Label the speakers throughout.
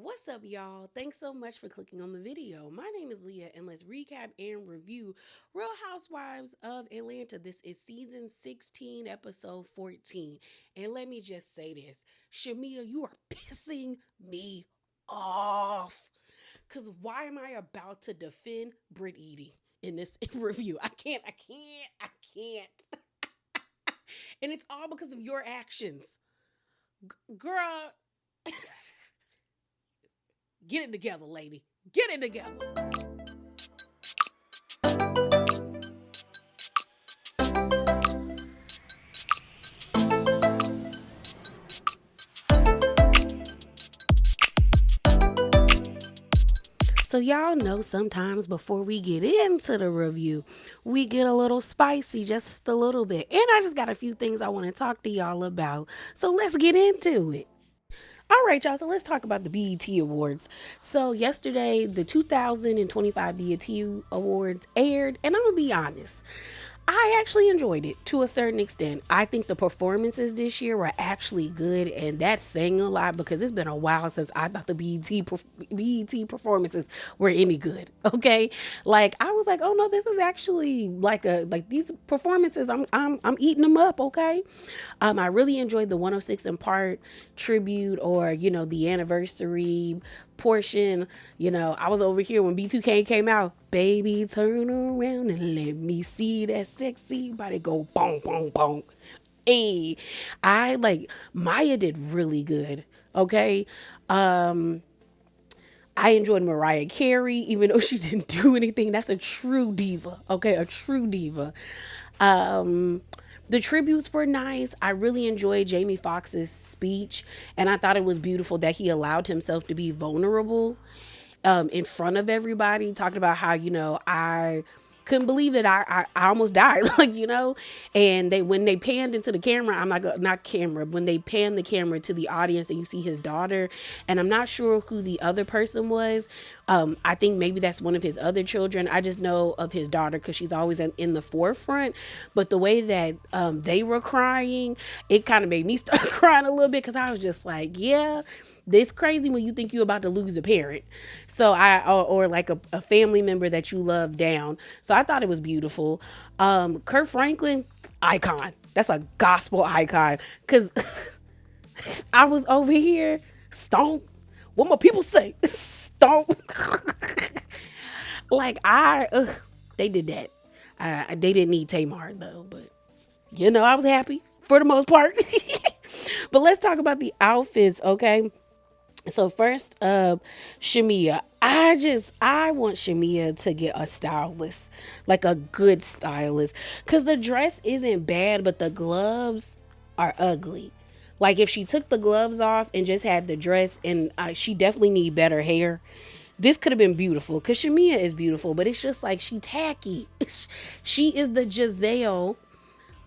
Speaker 1: What's up, y'all? Thanks so much for clicking on the video. My name is Leah, and let's recap and review Real Housewives of Atlanta. This is season 16, episode 14. And let me just say this, Shamea, you are pissing me off. Because why am I about to defend Brit Edie in this review? I can't. And it's all because of your actions. Girl, get it together, lady. Get it together. So, y'all know sometimes before we get into the review, we get a little spicy, just a little bit. And I just got a few things I want to talk to y'all about. So, let's get into it. All right, y'all. So let's talk about the BET Awards. So yesterday, the 2025 BET Awards aired, and I'm gonna be honest. I actually enjoyed it to a certain extent. I think the performances this year were actually good, and that's saying a lot because it's been a while since I thought the BET performances were any good. Okay, like I was like, oh no, this is actually like these performances. I'm eating them up. Okay, I really enjoyed the 106 in Part tribute, or the anniversary portion. I was over here when B2K came out. Baby, turn around and let me see that sexy body go boom, boom, boom. Hey, I like Maya did really good. Okay. I enjoyed Mariah Carey, even though she didn't do anything. That's a true diva. Okay, a true diva. The tributes were nice. I really enjoyed Jamie Foxx's speech, and I thought it was beautiful that he allowed himself to be vulnerable in front of everybody, talking about how, I couldn't believe that I almost died, and when they panned into the camera, not camera, when they panned the camera to the audience and you see his daughter, and I'm not sure who the other person was. I think maybe that's one of his other children. I just know of his daughter because she's always in the forefront. But the way that they were crying, it kind of made me start crying a little bit because I was just like, yeah, it's crazy when you think you're about to lose a parent. So or like a family member that you love down. So I thought it was beautiful. Kurt Franklin, icon. That's a gospel icon. Cause I was over here, stomp. What my people say? Stomp. Like they did that. They didn't need Tamar though, but I was happy for the most part. But let's talk about the outfits, okay? So first up, Shamea. I want Shamea to get a stylist, like a good stylist, cause the dress isn't bad, but the gloves are ugly. Like if she took the gloves off and just had the dress, and she definitely need better hair. This could have been beautiful, cause Shamea is beautiful, but it's just like she tacky. She is the Giselle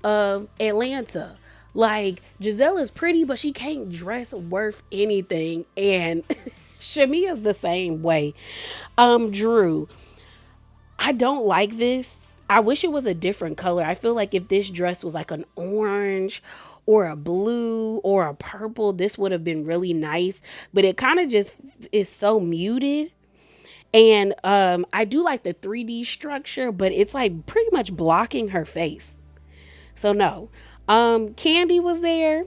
Speaker 1: of Atlanta. Like Giselle is pretty, but she can't dress worth anything. And Shamea's the same way. Drew, I don't like this. I wish it was a different color. I feel like if this dress was like an orange or a blue or a purple, this would have been really nice. But it kind of just is so muted. And I do like the 3D structure, but it's like pretty much blocking her face. So no. Candy was there.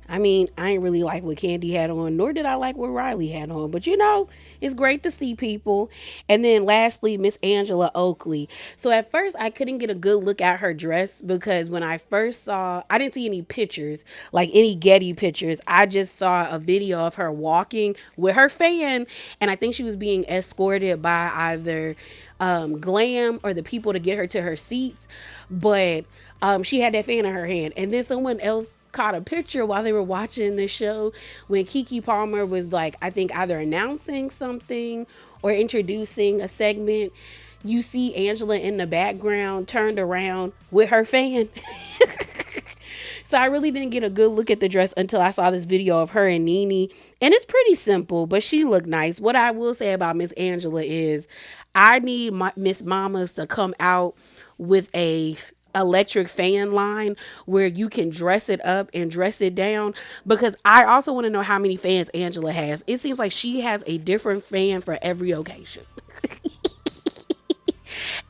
Speaker 1: I mean, I ain't really like what Candy had on, nor did I like what Riley had on. But it's great to see people. And then lastly, Miss Angela Oakley. So at first, I couldn't get a good look at her dress because when I first saw, I didn't see any pictures, like any Getty pictures. I just saw a video of her walking with her fan, and I think she was being escorted by either Glam or the people to get her to her seats. But she had that fan in her hand, and then someone else caught a picture while they were watching the show when Keke Palmer was like, I think either announcing something or introducing a segment. You see Angela in the background turned around with her fan. So I really didn't get a good look at the dress until I saw this video of her and Nene. And it's pretty simple, but she looked nice. What I will say about Miss Angela is I need Miss Mamas to come out with a electric fan line where you can dress it up and dress it down, because I also want to know how many fans Angela has. It seems like she has a different fan for every occasion.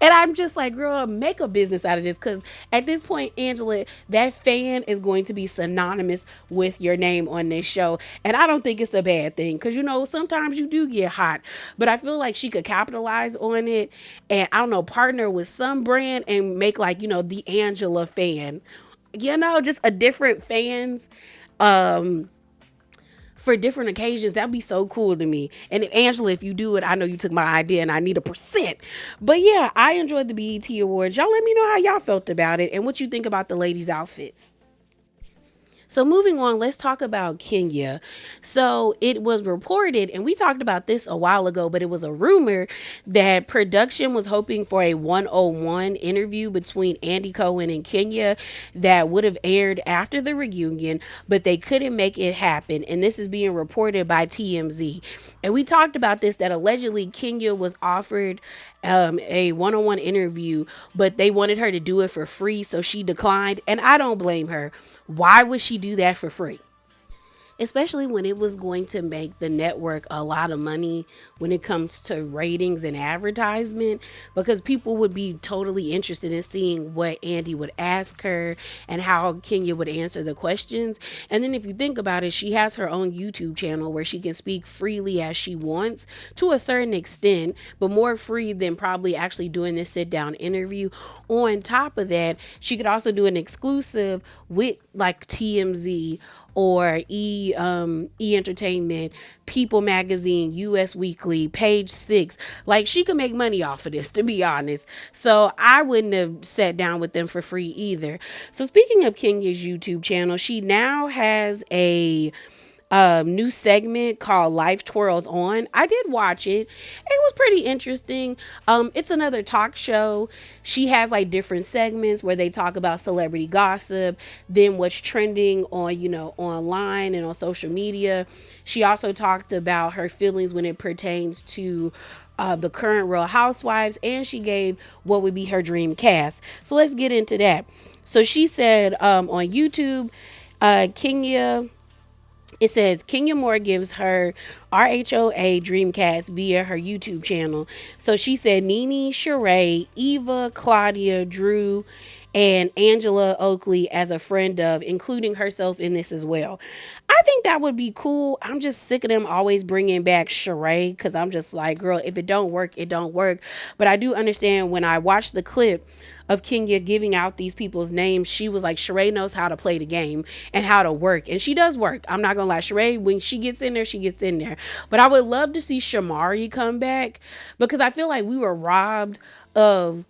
Speaker 1: And I'm just like, girl, make a business out of this. Because at this point, Angela, that fan is going to be synonymous with your name on this show. And I don't think it's a bad thing. Because, sometimes you do get hot. But I feel like she could capitalize on it. And I don't know, partner with some brand and make like, the Angela fan. Just a different fans. For different occasions. That'd be so cool to me. And if, Angela, if you do it, I know you took my idea and I need a percent. But yeah, I enjoyed the BET Awards. Y'all let me know how y'all felt about it and what you think about the ladies' outfits. So moving on, let's talk about Kenya. So it was reported, and we talked about this a while ago, but it was a rumor that production was hoping for a 101 interview between Andy Cohen and Kenya that would have aired after the reunion, but they couldn't make it happen. And this is being reported by TMZ. And we talked about this, that allegedly Kenya was offered a one-on-one interview, but they wanted her to do it for free, so she declined. And I don't blame her. Why would she do that for free? Especially when it was going to make the network a lot of money when it comes to ratings and advertisement, because people would be totally interested in seeing what Andy would ask her and how Kenya would answer the questions. And then if you think about it, she has her own YouTube channel where she can speak freely as she wants to a certain extent, but more free than probably actually doing this sit down interview. On top of that, she could also do an exclusive with like TMZ or E Entertainment, People Magazine, US Weekly, Page Six. Like, she could make money off of this, to be honest. So I wouldn't have sat down with them for free either. So speaking of Kenya's YouTube channel, she now has a new segment called Life Twirls On. I did watch it. It was pretty interesting. It's another talk show. She has like different segments where they talk about celebrity gossip, then what's trending on, online and on social media. She also talked about her feelings when it pertains to the current Real Housewives, and she gave what would be her dream cast. So let's get into that. So she said on YouTube, Kenya, it says Kenya Moore gives her RHOA Dreamcast via her YouTube channel. So she said Nene, Sheree, Eva, Claudia, Drew, and Angela Oakley as a friend of, including herself in this as well. I think that would be cool. I'm just sick of them always bringing back Sheree, because I'm just like, girl, if it don't work, it don't work. But I do understand when I watched the clip of Kenya giving out these people's names, she was like, Sheree knows how to play the game and how to work. And she does work. I'm not going to lie. Sheree, when she gets in there, she gets in there. But I would love to see Shamari come back, because I feel like we were robbed of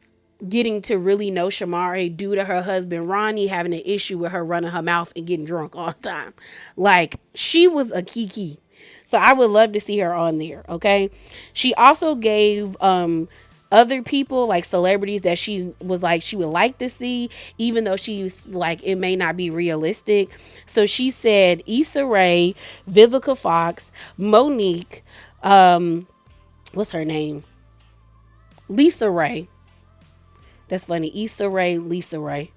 Speaker 1: getting to really know Shamari due to her husband Ronnie having an issue with her running her mouth and getting drunk all the time. Like, she was a kiki. So I would love to see her on there. Okay. She also gave other people, like celebrities, that she was like she would like to see, even though she's like it may not be realistic. So she said Issa Rae, Vivica Fox, Monique, what's her name, Lisa Ray. That's funny. Issa Rae, Lisa Ray.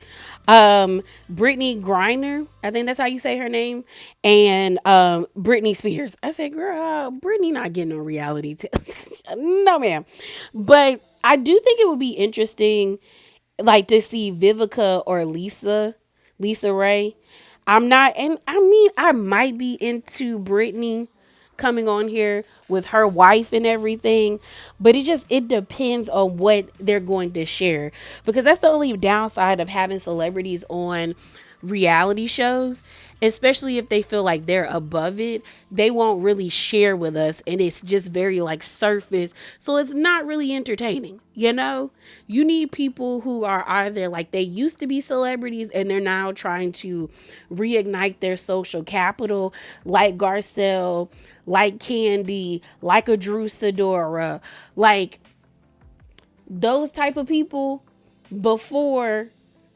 Speaker 1: Brittany Griner, I think that's how you say her name. And Britney Spears. I said, girl, Britney not getting on reality. No, ma'am. But I do think it would be interesting, like, to see Vivica or Lisa Ray. I'm not, and I mean, I might be into Britney coming on here with her wife and everything, but it depends on what they're going to share, because that's the only downside of having celebrities on reality shows, especially if they feel like they're above it. They won't really share with us, and it's just very like surface, so it's not really entertaining. You need people who are either like they used to be celebrities and they're now trying to reignite their social capital, like Garcelle, like Candy, like a Drew Sidora, like those type of people, before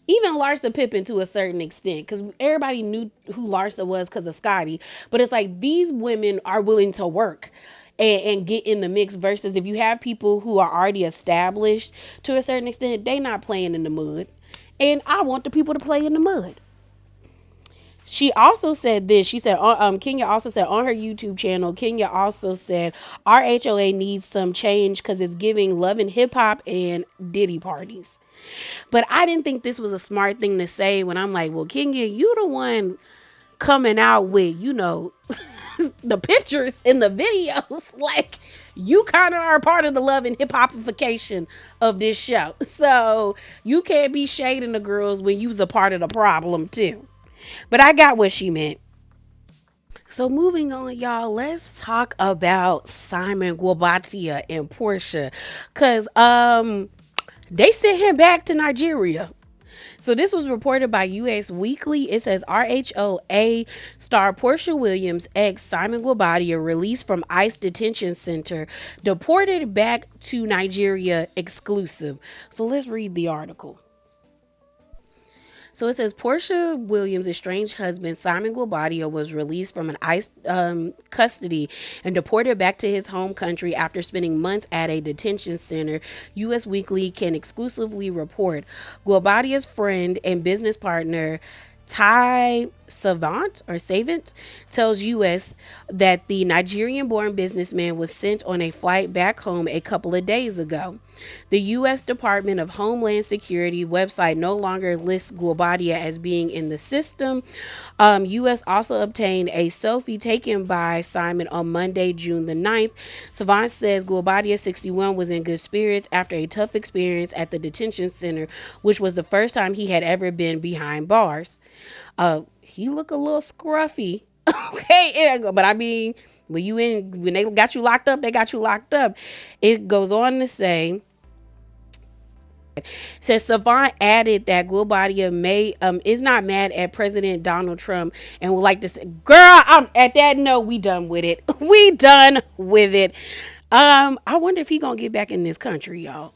Speaker 1: even Larsa Pippen to a certain extent, because everybody knew who Larsa was because of Scotty. But it's like these women are willing to work and get in the mix, versus if you have people who are already established to a certain extent, they not playing in the mud. And I want the people to play in the mud. She also said this. She said, Kenya also said on her YouTube channel, Kenya also said, our HOA needs some change because it's giving love and hip hop and Diddy parties. But I didn't think this was a smart thing to say when I'm like, well, Kenya, you the one coming out with, the pictures in the videos. Like, you kind of are part of the love and hip hopification of this show. So you can't be shading the girls when you's a part of the problem too. But I got what she meant. So moving on, y'all, let's talk about Simon Guobadia and Porsha. Cause they sent him back to Nigeria. So this was reported by US Weekly. It says RHOA star Porsha Williams' ex Simon Guobadia released from ICE detention center, deported back to Nigeria exclusive. So let's read the article. So it says Porsha Williams' estranged husband, Simon Guobadia, was released from an ICE custody and deported back to his home country after spending months at a detention center. U.S. Weekly can exclusively report. Guobadia's friend and business partner, Ty Savant tells U.S. that the Nigerian-born businessman was sent on a flight back home a couple of days ago. The U.S. Department of Homeland Security website no longer lists Guobadia as being in the system. U.S. also obtained a selfie taken by Simon on Monday, June the 9th. Savant says Guobadia, 61, was in good spirits after a tough experience at the detention center, which was the first time he had ever been behind bars. He look a little scruffy. Okay, but I mean, when they got you locked up, they got you locked up. It goes on to say, says Savant added that Guobadia is not mad at President Donald Trump and would like to say, girl, I'm at that note, we done with it. We done with it. I wonder if he gonna get back in this country, y'all.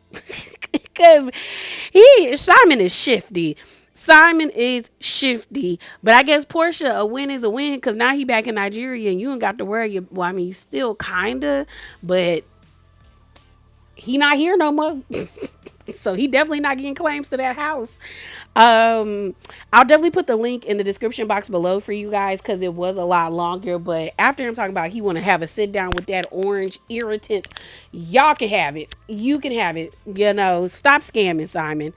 Speaker 1: Cause Simon is shifty. But I guess Porsha, a win is a win because now he back in Nigeria and you ain't got to worry. Well, I mean, you still kinda, but he not here no more. So he definitely not getting claims to that house. I'll definitely put the link in the description box below for you guys because it was a lot longer. But after I'm talking about he want to have a sit down with that orange irritant, y'all can have it. You can have it. Stop scamming, Simon.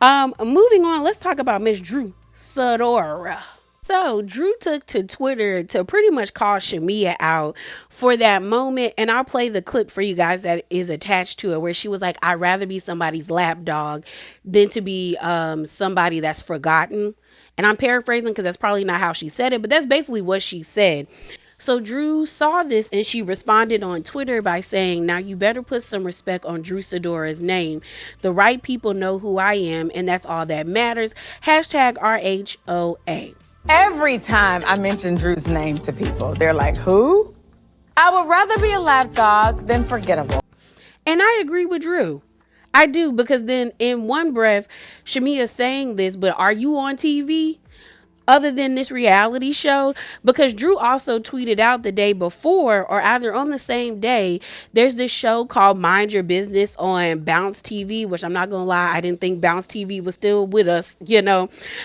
Speaker 1: Moving on, let's talk about Miss Drew Sidora. So Drew took to Twitter to pretty much call Shamea out for that moment. And I'll play the clip for you guys that is attached to it where she was like, I'd rather be somebody's lapdog than to be somebody that's forgotten. And I'm paraphrasing because that's probably not how she said it, but that's basically what she said. So Drew saw this and she responded on Twitter by saying, now you better put some respect on Drew Sidora's name. The right people know who I am, and that's all that matters. Hashtag RHOA.
Speaker 2: Every time I mention Drew's name to people, they're like, who? I would rather be a lapdog than forgettable.
Speaker 1: And I agree with Drew. I do, because then in one breath, Shamea saying this, but are you on TV? Other than this reality show, because Drew also tweeted out the day before or either on the same day, there's this show called Mind Your Business on Bounce TV, which I'm not gonna lie, I didn't think Bounce TV was still with us,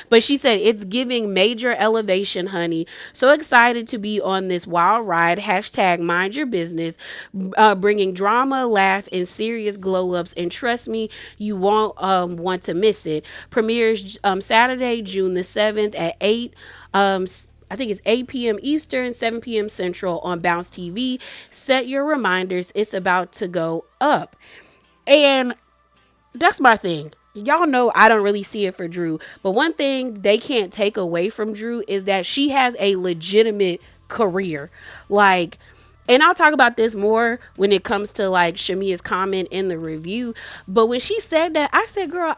Speaker 1: but she said it's giving major elevation, honey. So excited to be on this wild ride. Hashtag Mind Your Business, bringing drama, laugh, and serious glow ups, and trust me, you won't want to miss it. Premieres Saturday, June the 7th at 8. I think it's 8 p.m. Eastern, 7 p.m. Central on Bounce TV. Set your reminders. It's about to go up. And that's my thing. Y'all know I don't really see it for Drew. But one thing they can't take away from Drew is that she has a legitimate career. And I'll talk about this more when it comes to Shamea's comment in the review. But when she said that, I said, girl,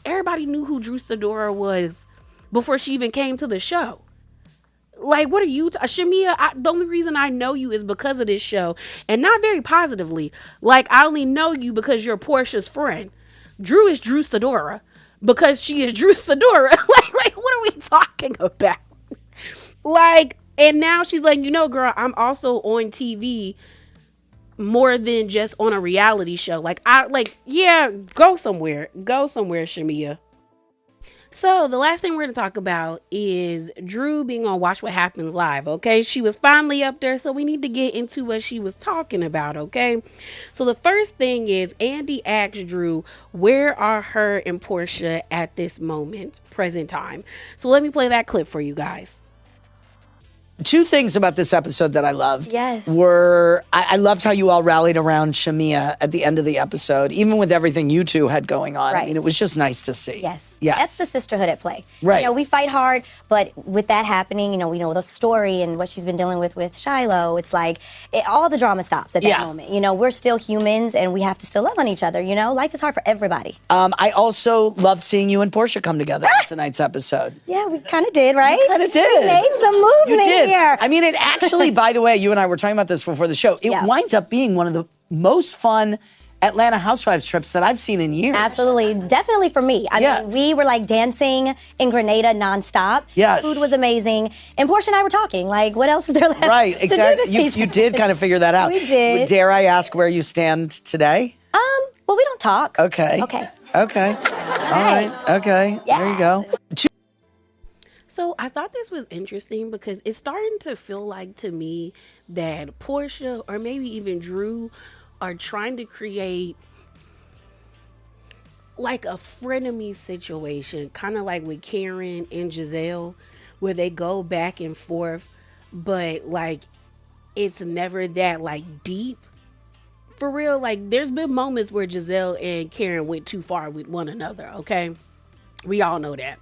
Speaker 1: everybody knew who Drew Sidora was before she even came to the show. What are you, Shamea? The only reason I know you is because of this show, and not very positively. I only know you because you're Porsha's friend. Drew is Drew Sidora because she is Drew Sidora. What are we talking about? And now she's like, girl, I'm also on TV more than just on a reality show. Yeah, go somewhere, Shamea. So the last thing we're going to talk about is Drew being on Watch What Happens Live, okay? She was finally up there, so we need to get into what she was talking about, okay? So the first thing is Andy asked Drew, where are her and Porsha at this moment, present time? So let me play that clip for you guys.
Speaker 3: Two things about this episode that I loved
Speaker 4: Yes.
Speaker 3: were I loved how you all rallied around Shamea at the end of the episode, even with everything you two had going on. I
Speaker 4: Right.
Speaker 3: mean, it was just nice to see.
Speaker 4: Yes.
Speaker 3: Yes.
Speaker 4: That's the sisterhood at play.
Speaker 3: Right.
Speaker 4: You know, we fight hard, but with that happening, you know, we know the story and what she's been dealing with Shiloh. It's like all the drama stops at that moment. You know, we're still humans and we have to still love on each other. You know, life is hard for everybody.
Speaker 3: I also loved seeing you and Porsha come together in tonight's episode.
Speaker 4: Yeah, we kind of did, right?
Speaker 3: Kind of did.
Speaker 4: We made some movement
Speaker 3: You did.
Speaker 4: here.
Speaker 3: I mean, it actually, by the way, you and I were talking about this before the show. It winds up being one of the most fun Atlanta Housewives trips that I've seen in years.
Speaker 4: Absolutely. Definitely for me. I mean, we were like dancing in Grenada nonstop.
Speaker 3: Yes.
Speaker 4: Food was amazing. And Porsha and I were talking. Like, what else is there left
Speaker 3: Right,
Speaker 4: to do
Speaker 3: exactly.
Speaker 4: this
Speaker 3: You
Speaker 4: season?
Speaker 3: did kind of figure that out.
Speaker 4: We did.
Speaker 3: Dare I ask where you stand today?
Speaker 4: Well, we don't talk.
Speaker 3: Okay.
Speaker 4: Okay.
Speaker 3: Okay. All right. Okay.
Speaker 4: Yeah.
Speaker 3: There you go.
Speaker 1: So I thought this was interesting because it's starting to feel like to me that Porsha or maybe even Drew are trying to create like a frenemy situation, kind of like with Karen and Giselle, where they go back and forth, but like it's never that like deep. For real, like there's been moments where Giselle and Karen went too far with one another, okay? We all know that.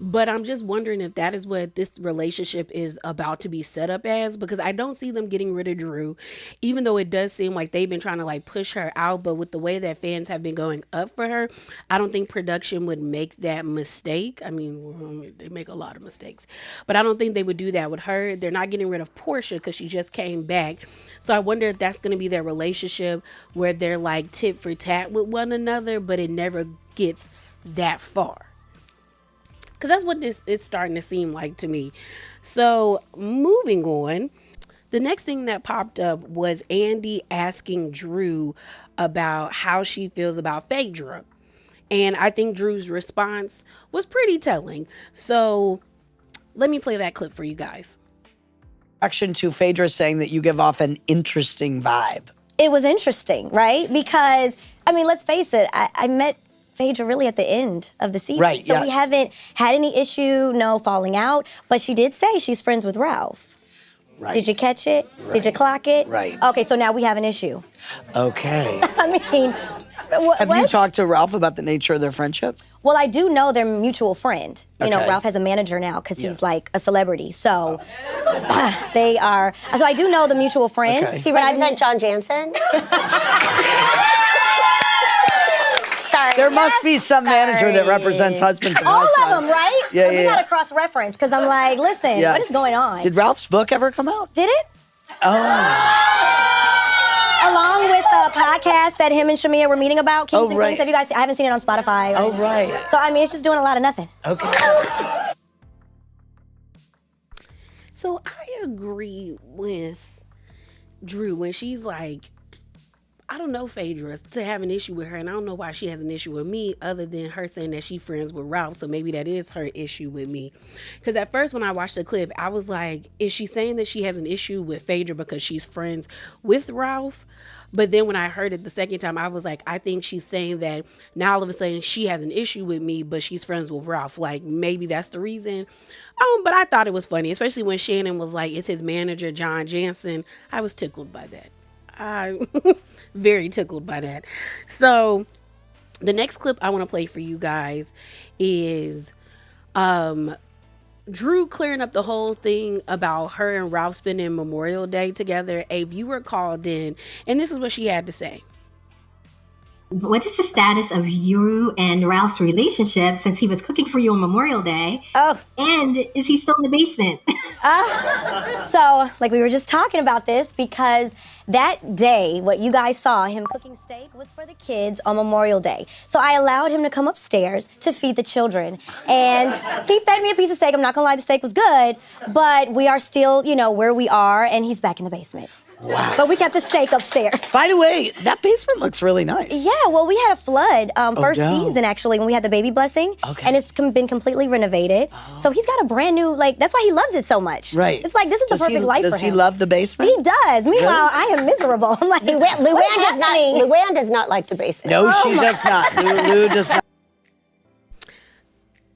Speaker 1: But I'm just wondering if that is what this relationship is about to be set up as, because I don't see them getting rid of Drew, even though it does seem like they've been trying to like push her out. But with the way that fans have been going up for her, I don't think production would make that mistake. I mean, they make a lot of mistakes, but I don't think they would do that with her. They're not getting rid of Porsha because she just came back. So I wonder if that's going to be their relationship where they're like tit for tat with one another, but it never gets that far. Because that's what this is starting to seem like to me. So moving on, the next thing that popped up was Andy asking Drew about how she feels about Phaedra. And I think Drew's response was pretty telling. So let me play that clip for you guys.
Speaker 3: Action to Phaedra saying that you give off an interesting vibe.
Speaker 4: It was interesting, right? Because, I mean, let's face it, I met Phaedra really at the end of the season.
Speaker 3: Right,
Speaker 4: so we haven't had any issue, no falling out. But she did say she's friends with Ralph.
Speaker 3: Right.
Speaker 4: Did you catch it?
Speaker 3: Right.
Speaker 4: Did you clock it?
Speaker 3: Right.
Speaker 4: Okay, so now we have an issue.
Speaker 3: Okay.
Speaker 4: I mean,
Speaker 3: Have you talked to Ralph about the nature of their friendship?
Speaker 4: Well, I do know their mutual friend. You know,
Speaker 3: Okay.
Speaker 4: Ralph has a manager now because he's like a celebrity. So they are. So I do know the mutual friend.
Speaker 3: Okay.
Speaker 5: Does he represent John Jansen? Sorry.
Speaker 3: There must be some manager that represents husbands and
Speaker 4: All
Speaker 3: housewives.
Speaker 4: of them, right?
Speaker 3: Yeah,
Speaker 4: We
Speaker 3: yeah,
Speaker 4: got
Speaker 3: yeah.
Speaker 4: to cross-reference because I'm like, listen,
Speaker 3: Yes.
Speaker 4: what is going on?
Speaker 3: Did Ralph's book ever come out?
Speaker 4: Did it?
Speaker 3: Oh.
Speaker 4: Along with the podcast that him and Shamea were meeting about, Kings and
Speaker 3: right.
Speaker 4: Queens. Have you guys? I haven't seen it on Spotify.
Speaker 3: Oh, right.
Speaker 4: So I mean, it's just doing a lot of nothing.
Speaker 3: Okay.
Speaker 1: So I agree with Drew when she's like, I don't know Phaedra to have an issue with her, and I don't know why she has an issue with me other than her saying that she's friends with Ralph, so maybe that is her issue with me. Because at first when I watched the clip, I was like, is she saying that she has an issue with Phaedra because she's friends with Ralph? But then when I heard it the second time, I was like, I think she's saying that now all of a sudden she has an issue with me, but she's friends with Ralph. Like, maybe that's the reason. But I thought it was funny, especially when Shannon was like, it's his manager, John Jansen. I was tickled by that. I'm very tickled by that. So the next clip I want to play for you guys is Drew clearing up the whole thing about her and Ralph spending Memorial Day together. A viewer called in, and this is what she had to say.
Speaker 6: What is the status of you and Ralph's relationship since he was cooking for you on Memorial Day?
Speaker 4: Oh.
Speaker 6: And is he still in the basement?
Speaker 4: So, like we were just talking about this because that day, what you guys saw, him cooking steak, was for the kids on Memorial Day. So I allowed him to come upstairs to feed the children. And he fed me a piece of steak. I'm not gonna lie, the steak was good, but we are still, you know, where we are, and he's back in the basement.
Speaker 3: Wow.
Speaker 4: But we kept the steak upstairs.
Speaker 3: By the way, that basement looks really nice.
Speaker 4: Yeah, well, we had a flood first
Speaker 3: no.
Speaker 4: season, actually, when we had the baby blessing.
Speaker 3: Okay.
Speaker 4: And it's been completely renovated. So he's got a brand new, like, that's why he loves it so much.
Speaker 3: Right.
Speaker 4: It's like, this is the perfect life for him.
Speaker 3: Does he love the basement?
Speaker 4: He does. Meanwhile, I am miserable. I'm like,
Speaker 5: Luann does not like the basement.
Speaker 3: No, she does not. Lou does not.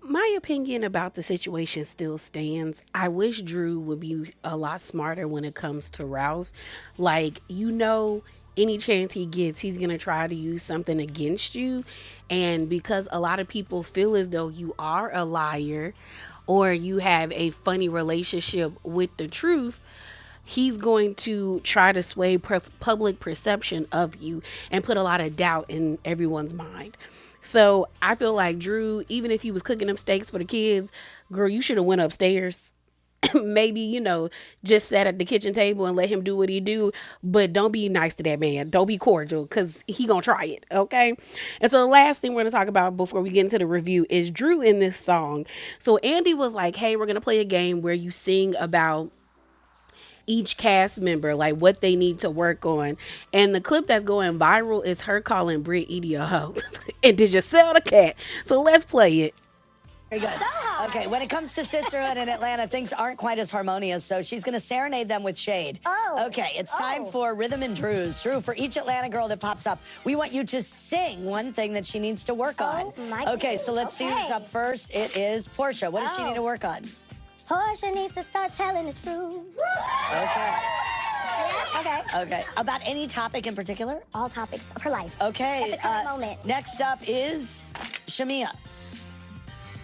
Speaker 1: My opinion about the situation still stands. I wish Drew would be a lot smarter when it comes to Ralph. Like, any chance he gets, he's going to try to use something against you. And because a lot of people feel as though you are a liar or you have a funny relationship with the truth, he's going to try to sway public perception of you and put a lot of doubt in everyone's mind. So I feel like Drew, even if he was cooking them steaks for the kids, girl, you should have went upstairs. Maybe, just sat at the kitchen table and let him do what he do. But don't be nice to that man. Don't be cordial because he gonna try it, okay? And so the last thing we're gonna talk about before we get into the review is Drew in this song. So Andy was like, hey, we're gonna play a game where you sing about each cast member, like what they need to work on. And the clip that's going viral is her calling Britt Edie a hoe. And did you sell the cat? So let's play it.
Speaker 3: Very good. Okay, when it comes to sisterhood in Atlanta, things aren't quite as harmonious, so she's going to serenade them with shade. Okay, it's time for Rhythm and Drews. Drew, for each Atlanta girl that pops up, we want you to sing one thing that she needs to work on. Okay, so let's see who's up first. It is Porsha. What does she need to work on?
Speaker 4: Porsha needs to start telling the truth.
Speaker 3: Okay.
Speaker 4: Okay.
Speaker 3: Okay. About any topic in particular?
Speaker 4: All topics of her life.
Speaker 3: Okay.
Speaker 4: At the current moment.
Speaker 3: Next up is Shamea.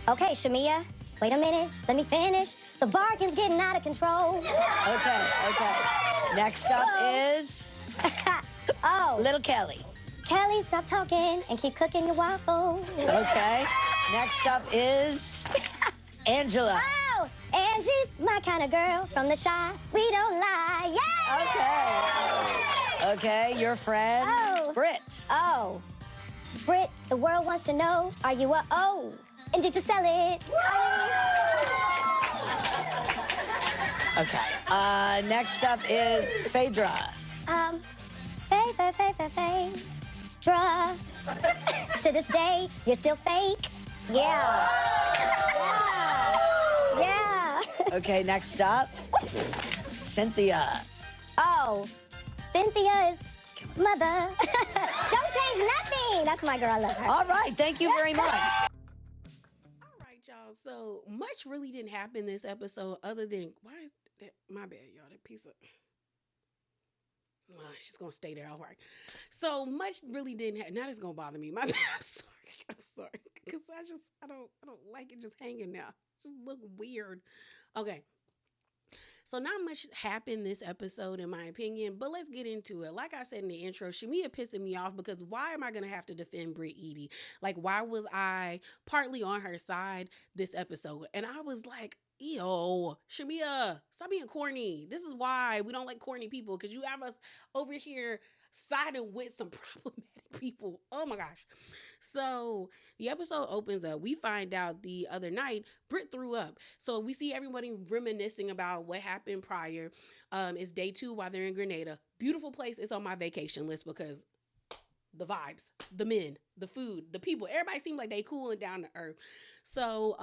Speaker 4: Okay, Shamea, wait a minute. Let me finish. The bargain's getting out of control.
Speaker 3: Okay. Next up is Little Kelly.
Speaker 4: Kelly, stop talking and keep cooking your waffle.
Speaker 3: Okay. Next up is Angela.
Speaker 4: Oh, Angie's my kind of girl. From the shy, we don't lie. Yeah!
Speaker 3: Okay, your friend, Britt.
Speaker 4: Oh, Britt, the world wants to know, are you a O? And did you sell it?
Speaker 3: Okay. Next up is Phaedra.
Speaker 4: Phaedra. To this day, you're still fake. Yeah.
Speaker 3: Okay, next up, Cynthia.
Speaker 4: Oh, Cynthia's mother. Don't change nothing. That's my girl. I love her.
Speaker 3: All right, thank you very much.
Speaker 1: All right, y'all. So much really didn't happen this episode other than, why is that? My bad, y'all. That piece of... she's going to stay there. All right. So much really didn't happen. Now it's going to bother me. My bad. I'm sorry. Because I don't like it just hanging now. It just look weird. Okay. So not much happened this episode, in my opinion, but let's get into it. Like I said in the intro, Shamea pissing me off because why am I going to have to defend Britt Edie? Like, why was I partly on her side this episode? And I was like, ew, Shamea, stop being corny. This is why we don't like corny people, because you have us over here siding with some problematic people. Oh my gosh. So the episode opens up. We find out the other night Britt threw up. So we see everybody reminiscing about what happened prior. It's day 2 while they're in Grenada. Beautiful place. It's on my vacation list because the vibes, the men, the food, the people, everybody seemed like they cool and down to earth. So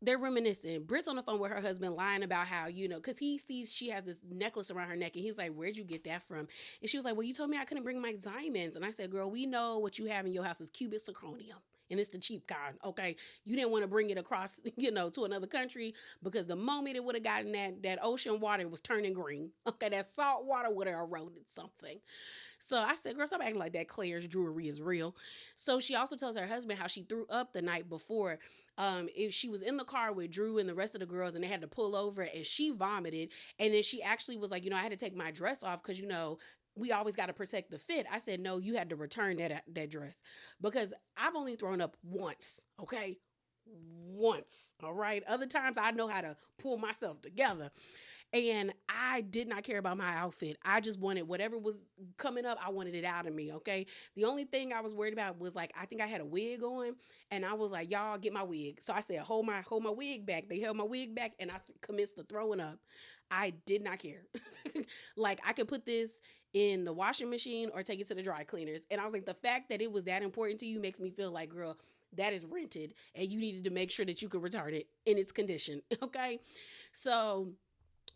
Speaker 1: they're reminiscing. Britt's on the phone with her husband lying about how, because he sees she has this necklace around her neck and he was like, where'd you get that from? And she was like, well, you told me I couldn't bring my diamonds. And I said, girl, we know what you have in your house is cubic zirconium. And it's the cheap kind, okay? You didn't want to bring it across, to another country because the moment it would have gotten that ocean water was turning green. Okay, that salt water would have eroded something. So I said, girl, stop acting like that Claire's jewelry is real. So she also tells her husband how she threw up the night before. She was in the car with Drew and the rest of the girls and they had to pull over and she vomited. And then she actually was like, I had to take my dress off because, we always got to protect the fit. I said, no, you had to return that dress because I've only thrown up once. Okay. once. All right. Other times I know how to pull myself together. And I did not care about my outfit. I just wanted whatever was coming up, I wanted it out of me. Okay. The only thing I was worried about was like, I think I had a wig on and I was like, y'all get my wig. So I said, hold my wig back. They held my wig back and I commenced to throwing up. I did not care. Like I could put this in the washing machine or take it to the dry cleaners. And I was like, the fact that it was that important to you makes me feel like, girl, that is rented and you needed to make sure that you could return it in its condition. Okay. So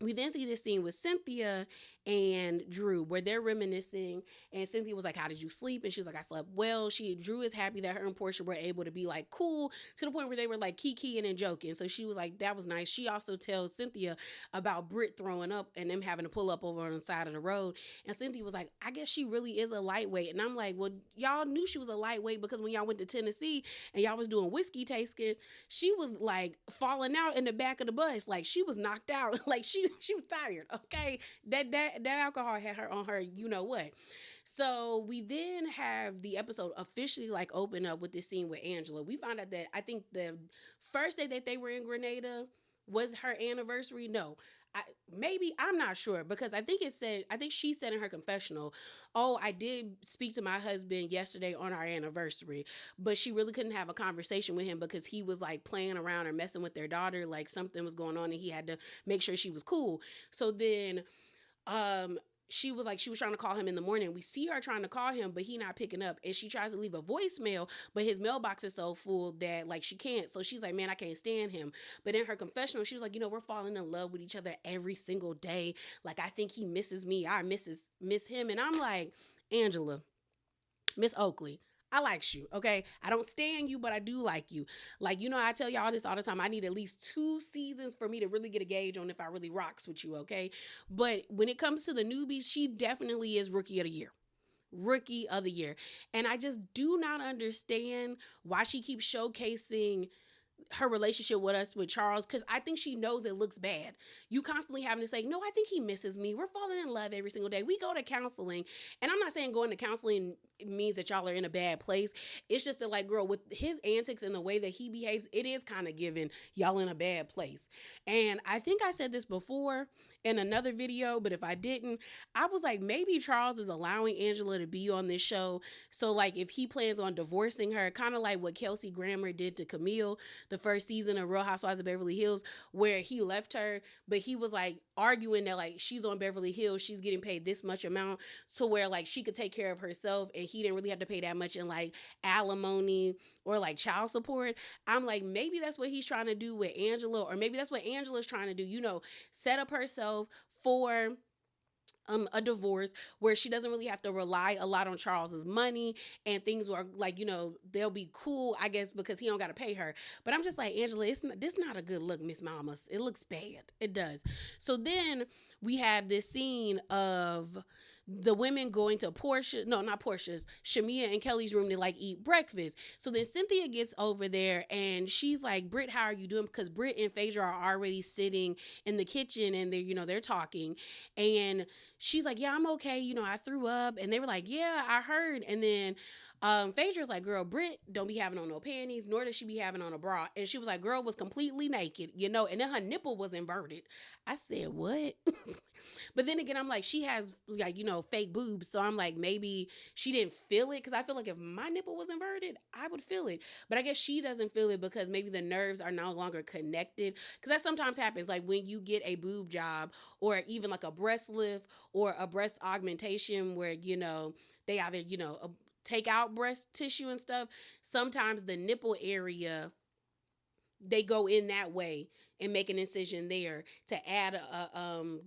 Speaker 1: we then see this scene with Cynthia and Drew where they're reminiscing and Cynthia was like, how did you sleep? And she was like, I slept well. Drew is happy that her and Porsha were able to be like cool to the point where they were like kikiing and joking. So she was like, that was nice. She also tells Cynthia about Britt throwing up and them having to pull up over on the side of the road. And Cynthia was like, I guess she really is a lightweight. And I'm like, well, y'all knew she was a lightweight because when y'all went to Tennessee and y'all was doing whiskey tasting, she was like falling out in the back of the bus. Like she was knocked out. Like she was tired. Okay. That alcohol had her on her, you know what. So we then have the episode officially like open up with this scene with Angela. We found out that I think the first day that they were in Grenada was her anniversary. No, I'm not sure because I think she said in her confessional, oh, I did speak to my husband yesterday on our anniversary, but she really couldn't have a conversation with him because he was like playing around or messing with their daughter. Like something was going on and he had to make sure she was cool. So then, she was trying to call him in the morning. We see her trying to call him, but he not picking up. And she tries to leave a voicemail, but his mailbox is so full that like she can't. So she's like, man, I can't stand him. But in her confessional, she was like, we're falling in love with each other every single day. Like, I think he misses me. I miss him. And I'm like, Angela, Miss Oakley, I likes you, okay? I don't stand you, but I do like you. Like, I tell y'all this all the time. I need at least 2 seasons for me to really get a gauge on if I really rocks with you, okay? But when it comes to the newbies, she definitely is rookie of the year. Rookie of the year. And I just do not understand why she keeps showcasing her relationship with Charles, because I think she knows it looks bad. You constantly having to say, no, I think he misses me. We're falling in love every single day. We go to counseling. And I'm not saying going to counseling means that y'all are in a bad place. It's just that, like, girl, with his antics and the way that he behaves, it is kind of giving y'all in a bad place. And I think I said this before in another video, but if I didn't, I was like, maybe Charles is allowing Angela to be on this show. So, like, if he plans on divorcing her, kind of like what Kelsey Grammer did to Camille the first season of Real Housewives of Beverly Hills, where he left her, but he was like arguing that like she's on Beverly Hills, she's getting paid this much amount to where like she could take care of herself and he didn't really have to pay that much in like alimony or like child support. I'm like, maybe that's what he's trying to do with Angela, or maybe that's what Angela's trying to do, set up herself for a divorce where she doesn't really have to rely a lot on Charles's money and things are like, they'll be cool, I guess, because he don't got to pay her. But I'm just like, Angela, this not a good look, Miss Mamas. It looks bad. It does. So then we have this scene of the women going to Shamea and Kelly's room to like eat breakfast. So then Cynthia gets over there and she's like, Britt, how are you doing? Because Britt and Phaedra are already sitting in the kitchen and they're talking. And she's like, yeah, I'm okay. I threw up. And they were like, yeah, I heard. And then Phaedra's like, girl, Britt don't be having on no panties, nor does she be having on a bra. And she was like, girl was completely naked, and then her nipple was inverted. I said, what? But then again, I'm like, she has like, fake boobs. So I'm like, maybe she didn't feel it. Because I feel like if my nipple was inverted, I would feel it. But I guess she doesn't feel it because maybe the nerves are no longer connected. Because that sometimes happens. Like when you get a boob job or even like a breast lift or a breast augmentation where, they either, take out breast tissue and stuff. Sometimes the nipple area, they go in that way and make an incision there to add an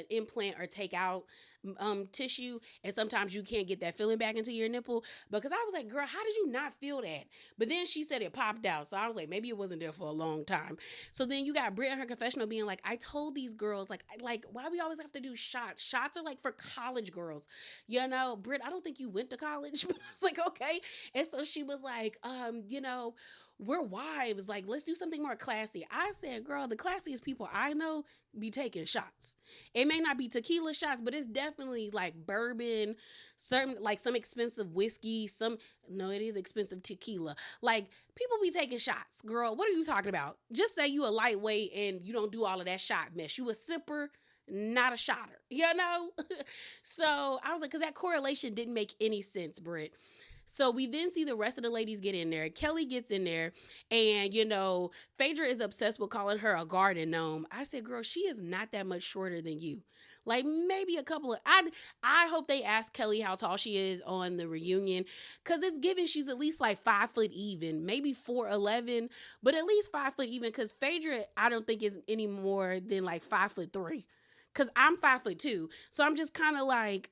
Speaker 1: implant or take out tissue. And sometimes you can't get that feeling back into your nipple. Because I was like, girl, how did you not feel that? But then she said it popped out. So I was like, maybe it wasn't there for a long time. So then you got Britt in her confessional being like, I told these girls, like, why we always have to do shots? Shots are like for college girls. Britt, I don't think you went to college. But I was like, okay. And so she was like, we're wives. Like, let's do something more classy. I said, girl, the classiest people I know be taking shots. It may not be tequila shots, but it's definitely like bourbon, certain like some expensive whiskey, it is expensive tequila. Like people be taking shots. Girl, what are you talking about? Just say you a lightweight and you don't do all of that shot mess. You a sipper, not a shotter, So I was like, because that correlation didn't make any sense, Britt. So we then see the rest of the ladies get in there. Kelly gets in there, and Phaedra is obsessed with calling her a garden gnome. I said, girl, she is not that much shorter than you. Like maybe a couple of. I hope they ask Kelly how tall she is on the reunion, because it's given she's at least like 5 foot even, maybe 4'11", but at least 5 foot even. Because Phaedra, I don't think is any more than like 5'3". Because I'm 5'2", so I'm just kind of like,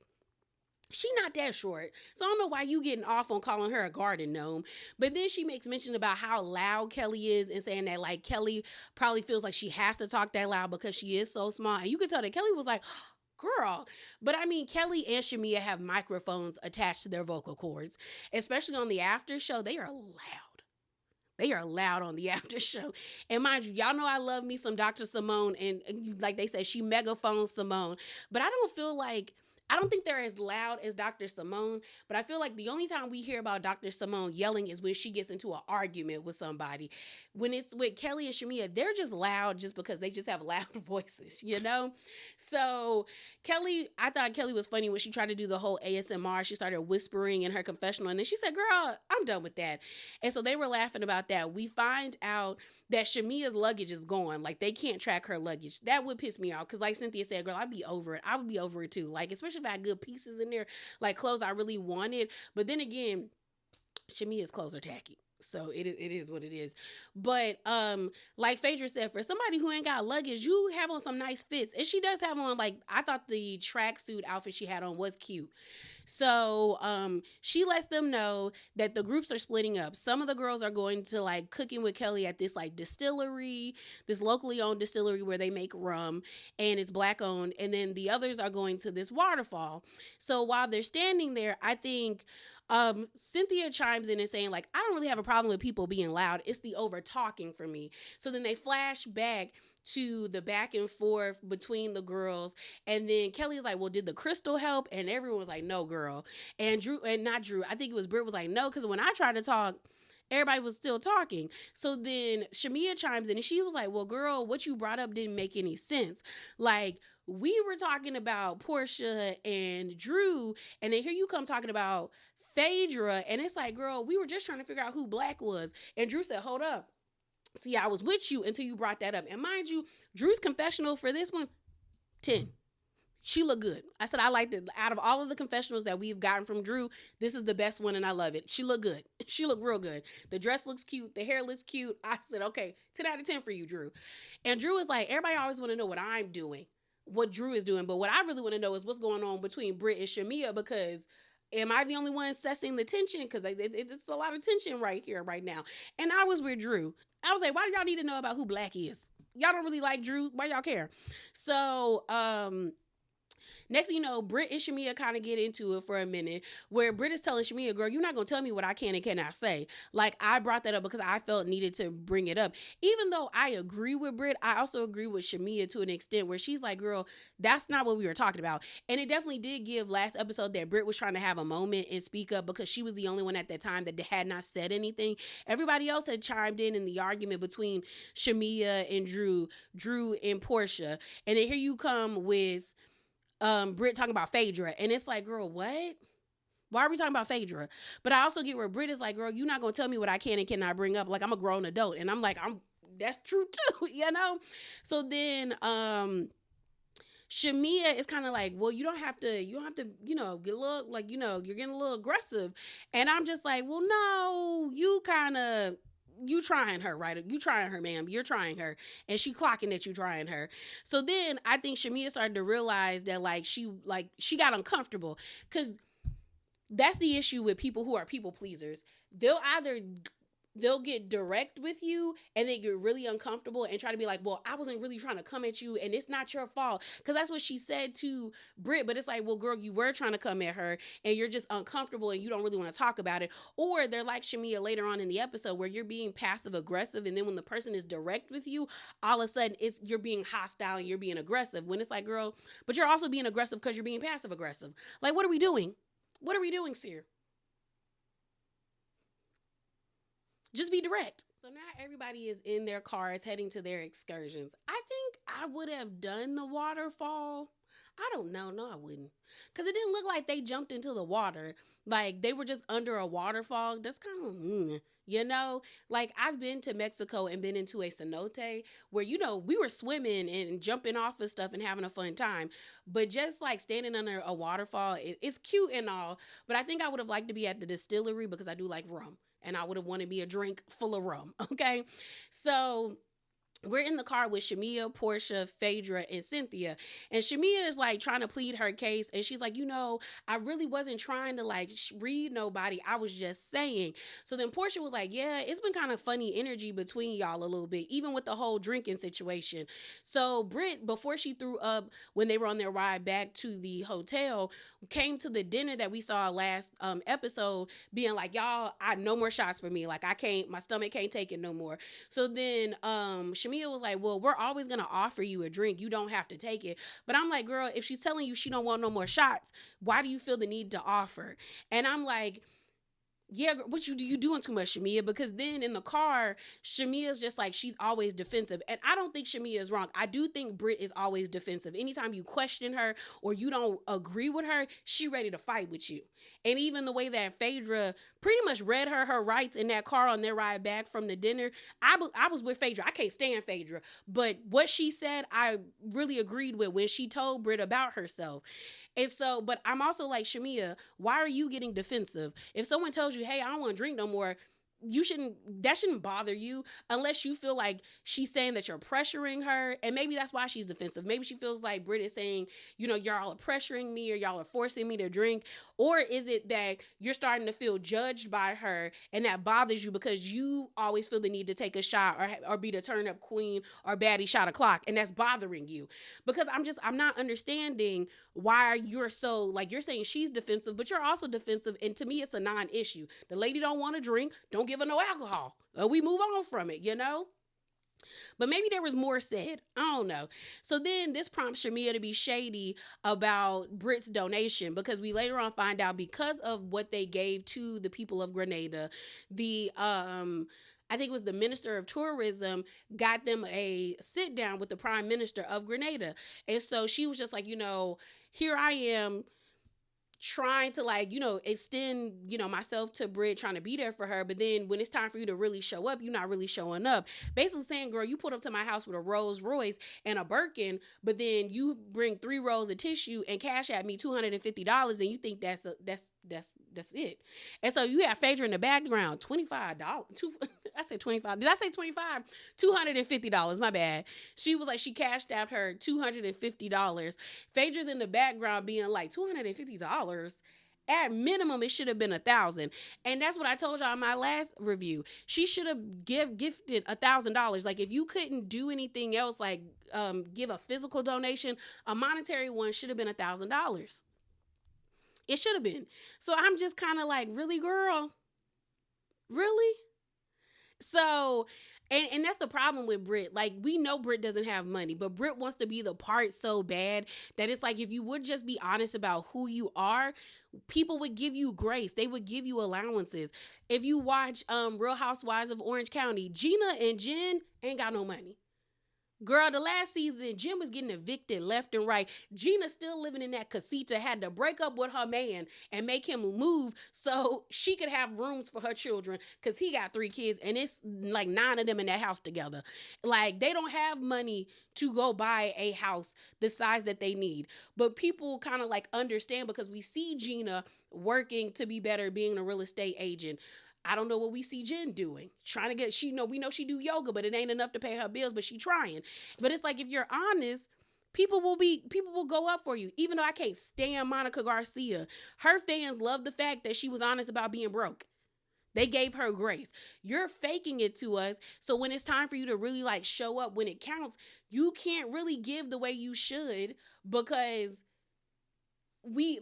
Speaker 1: she not that short. So I don't know why you getting off on calling her a garden gnome. But then she makes mention about how loud Kelly is and saying that like Kelly probably feels like she has to talk that loud because she is so small. And you could tell that Kelly was like, girl. But I mean, Kelly and Shamea have microphones attached to their vocal cords, especially on the after show. They are loud. They are loud on the after show. And mind you, y'all know I love me some Dr. Simone. And like they said, she megaphones Simone. But I don't think they're as loud as Dr. Simone, but I feel like the only time we hear about Dr. Simone yelling is when she gets into an argument with somebody. When it's with Kelly and Shamea, they're just loud just because they just have loud voices, So I thought Kelly was funny when she tried to do the whole ASMR. She started whispering in her confessional, and then she said, girl, I'm done with that. And so they were laughing about that. We find out that Shamea's luggage is gone. Like, they can't track her luggage. That would piss me off, because like Cynthia said, girl, I'd be over it. I would be over it too. Like, especially if I had good pieces in there, like clothes I really wanted. But then again, Shamea's clothes are tacky. So it is what it is. But like Phaedra said, for somebody who ain't got luggage, you have on some nice fits. And she does have on, like, I thought the tracksuit outfit she had on was cute. So she lets them know that the groups are splitting up. Some of the girls are going to like cooking with Kelly at this like distillery, this locally owned distillery where they make rum, and it's Black owned. And then the others are going to this waterfall. So while they're standing there, I think Cynthia chimes in and saying like, I don't really have a problem with people being loud. It's the over talking for me. So then they flash back to the back and forth between the girls. And then Kelly is like, well, did the crystal help? And everyone's like, no, girl. And not Drew, I think it was Britt, was like, no, because when I tried to talk, everybody was still talking. So then Shamea chimes in and she was like, well, girl, what you brought up didn't make any sense. Like, we were talking about Porsha and Drew, and then here you come talking about Phaedra. And it's like, girl, we were just trying to figure out who Black was. And Drew said, hold up. See, I was with you until you brought that up. And mind you, Drew's confessional for this one, 10. She looked good. I said, I liked it. Out of all of the confessionals that we've gotten from Drew, this is the best one and I love it. She looked good. She looked real good. The dress looks cute. The hair looks cute. I said, okay, 10 out of 10 for you, Drew. And Drew is like, everybody always want to know what I'm doing, what Drew is doing. But what I really want to know is what's going on between Britt and Shamea, because am I the only one assessing the tension? Because it's a lot of tension right here, right now. And I was with Drew. I was like, why do y'all need to know about who Black is? Y'all don't really like Drew. Why y'all care? So, next thing you know, Britt and Shamea kind of get into it for a minute, where Britt is telling Shamea, girl, you're not going to tell me what I can and cannot say. Like, I brought that up because I felt needed to bring it up. Even though I agree with Britt, I also agree with Shamea to an extent where she's like, girl, that's not what we were talking about. And it definitely did give last episode that Britt was trying to have a moment and speak up because she was the only one at that time that had not said anything. Everybody else had chimed in the argument between Shamea and Drew and Porsha. And then here you come with Britt talking about Phaedra, and it's like, girl, what? Why are we talking about Phaedra? But I also get where Britt is like, girl, you're not gonna tell me what I can and cannot bring up. Like, I'm a grown adult, and I'm like, that's true too, So then Shamea is kind of like, well, you don't have to, get a little, like, you're getting a little aggressive, and I'm just like, well, no, you trying her, right? You trying her, ma'am. You're trying her. And she clocking that you trying her. So then I think Shamea started to realize that she got uncomfortable, because that's the issue with people who are people pleasers. They'll either they'll get direct with you and they get really uncomfortable and try to be like, well, I wasn't really trying to come at you and it's not your fault. Because that's what she said to Britt. But it's like, well, girl, you were trying to come at her and you're just uncomfortable and you don't really want to talk about it. Or they're like Shamea later on in the episode where you're being passive aggressive, and then when the person is direct with you, all of a sudden you're being hostile and you're being aggressive. When it's like, girl, but you're also being aggressive because you're being passive aggressive. Like, what are we doing? What are we doing, Seer? Just be direct. So now everybody is in their cars heading to their excursions. I think I would have done the waterfall. I don't know. No, I wouldn't. Because it didn't look like they jumped into the water. Like, they were just under a waterfall. That's kind of, you know? Like, I've been to Mexico and been into a cenote where, you know, we were swimming and jumping off of stuff and having a fun time. But just, like, standing under a waterfall, it's cute and all. But I think I would have liked to be at the distillery because I do like rum. And I would have wanted me a drink full of rum, okay? So we're in the car with Shamea, Porsha, Phaedra, and Cynthia. And Shamea is like trying to plead her case. And she's like, you know, I really wasn't trying to like read nobody. I was just saying. So then Porsha was like, yeah, it's been kind of funny energy between y'all a little bit, even with the whole drinking situation. So Britt, before she threw up when they were on their ride back to the hotel, came to the dinner that we saw last episode being like, y'all, no more shots for me. Like, my stomach can't take it no more. So then Shamea was like, well, we're always going to offer you a drink. You don't have to take it. But I'm like, girl, if she's telling you she don't want no more shots, why do you feel the need to offer? And I'm like, yeah, what you doing too much, Shamea? Because then in the car, Shamea's just like, she's always defensive. And I don't think Shamea is wrong. I do think Britt is always defensive. Anytime you question her or you don't agree with her, she ready to fight with you. And even the way that Phaedra pretty much read her rights in that car on their ride back from the dinner, I was with Phaedra. I can't stand Phaedra. But what she said, I really agreed with when she told Britt about herself. And so, but I'm also like, Shamea, why are you getting defensive? If someone tells you, hey, I don't want to drink no more, that shouldn't bother you unless you feel like she's saying that you're pressuring her. And maybe that's why she's defensive. Maybe she feels like Britt is saying, you know, y'all are pressuring me or y'all are forcing me to drink. Or is it that you're starting to feel judged by her and that bothers you because you always feel the need to take a shot or be the turn up queen or baddie shot o'clock, and that's bothering you? Because I'm not understanding why you're so, like, you're saying she's defensive, but you're also defensive. And to me, it's a non-issue. The lady don't want to drink. Don't give her no alcohol. We move on from it, you know? But maybe there was more said. I don't know. So then this prompts Shamea to be shady about Britt's donation, because we later on find out because of what they gave to the people of Grenada, I think it was the Minister of Tourism got them a sit down with the Prime Minister of Grenada. And so she was just like, you know, here I am trying to, like, you know, extend, you know, myself to Britt, trying to be there for her. But then when it's time for you to really show up, you're not really showing up. Basically saying, girl, you pulled up to my house with a Rolls Royce and a Birkin, but then you bring 3 rolls of tissue and cash at me $250, and you think that's it. And so you have Phaedra in the background, $25. I said 25. Did I say 25? $250. My bad. She was like, she cashed out her $250. Phaedra's in the background being like, $250. At minimum, it should have been $1,000. And that's what I told y'all in my last review. She should have gifted $1,000. Like, if you couldn't do anything else, like give a physical donation, a monetary one should have been $1,000. It should have been. So I'm just kind of like, really, girl? Really? So, and that's the problem with Britt. Like, we know Britt doesn't have money, but Britt wants to be the part so bad that it's like, if you would just be honest about who you are, people would give you grace. They would give you allowances. If you watch Real Housewives of Orange County, Gina and Jen ain't got no money. Girl, the last season, Jen was getting evicted left and right. Gina still living in that casita, had to break up with her man and make him move so she could have rooms for her children, because he got 3 kids and it's like 9 of them in that house together. Like, they don't have money to go buy a house the size that they need. But people kind of like understand, because we see Gina working to be better, being a real estate agent. I don't know what we see Jen doing. Trying to get, we know she do yoga, but it ain't enough to pay her bills, but she trying. But it's like, if you're honest, people will go up for you. Even though I can't stand Monica Garcia, her fans love the fact that she was honest about being broke. They gave her grace. You're faking it to us. So when it's time for you to really like show up when it counts, you can't really give the way you should because we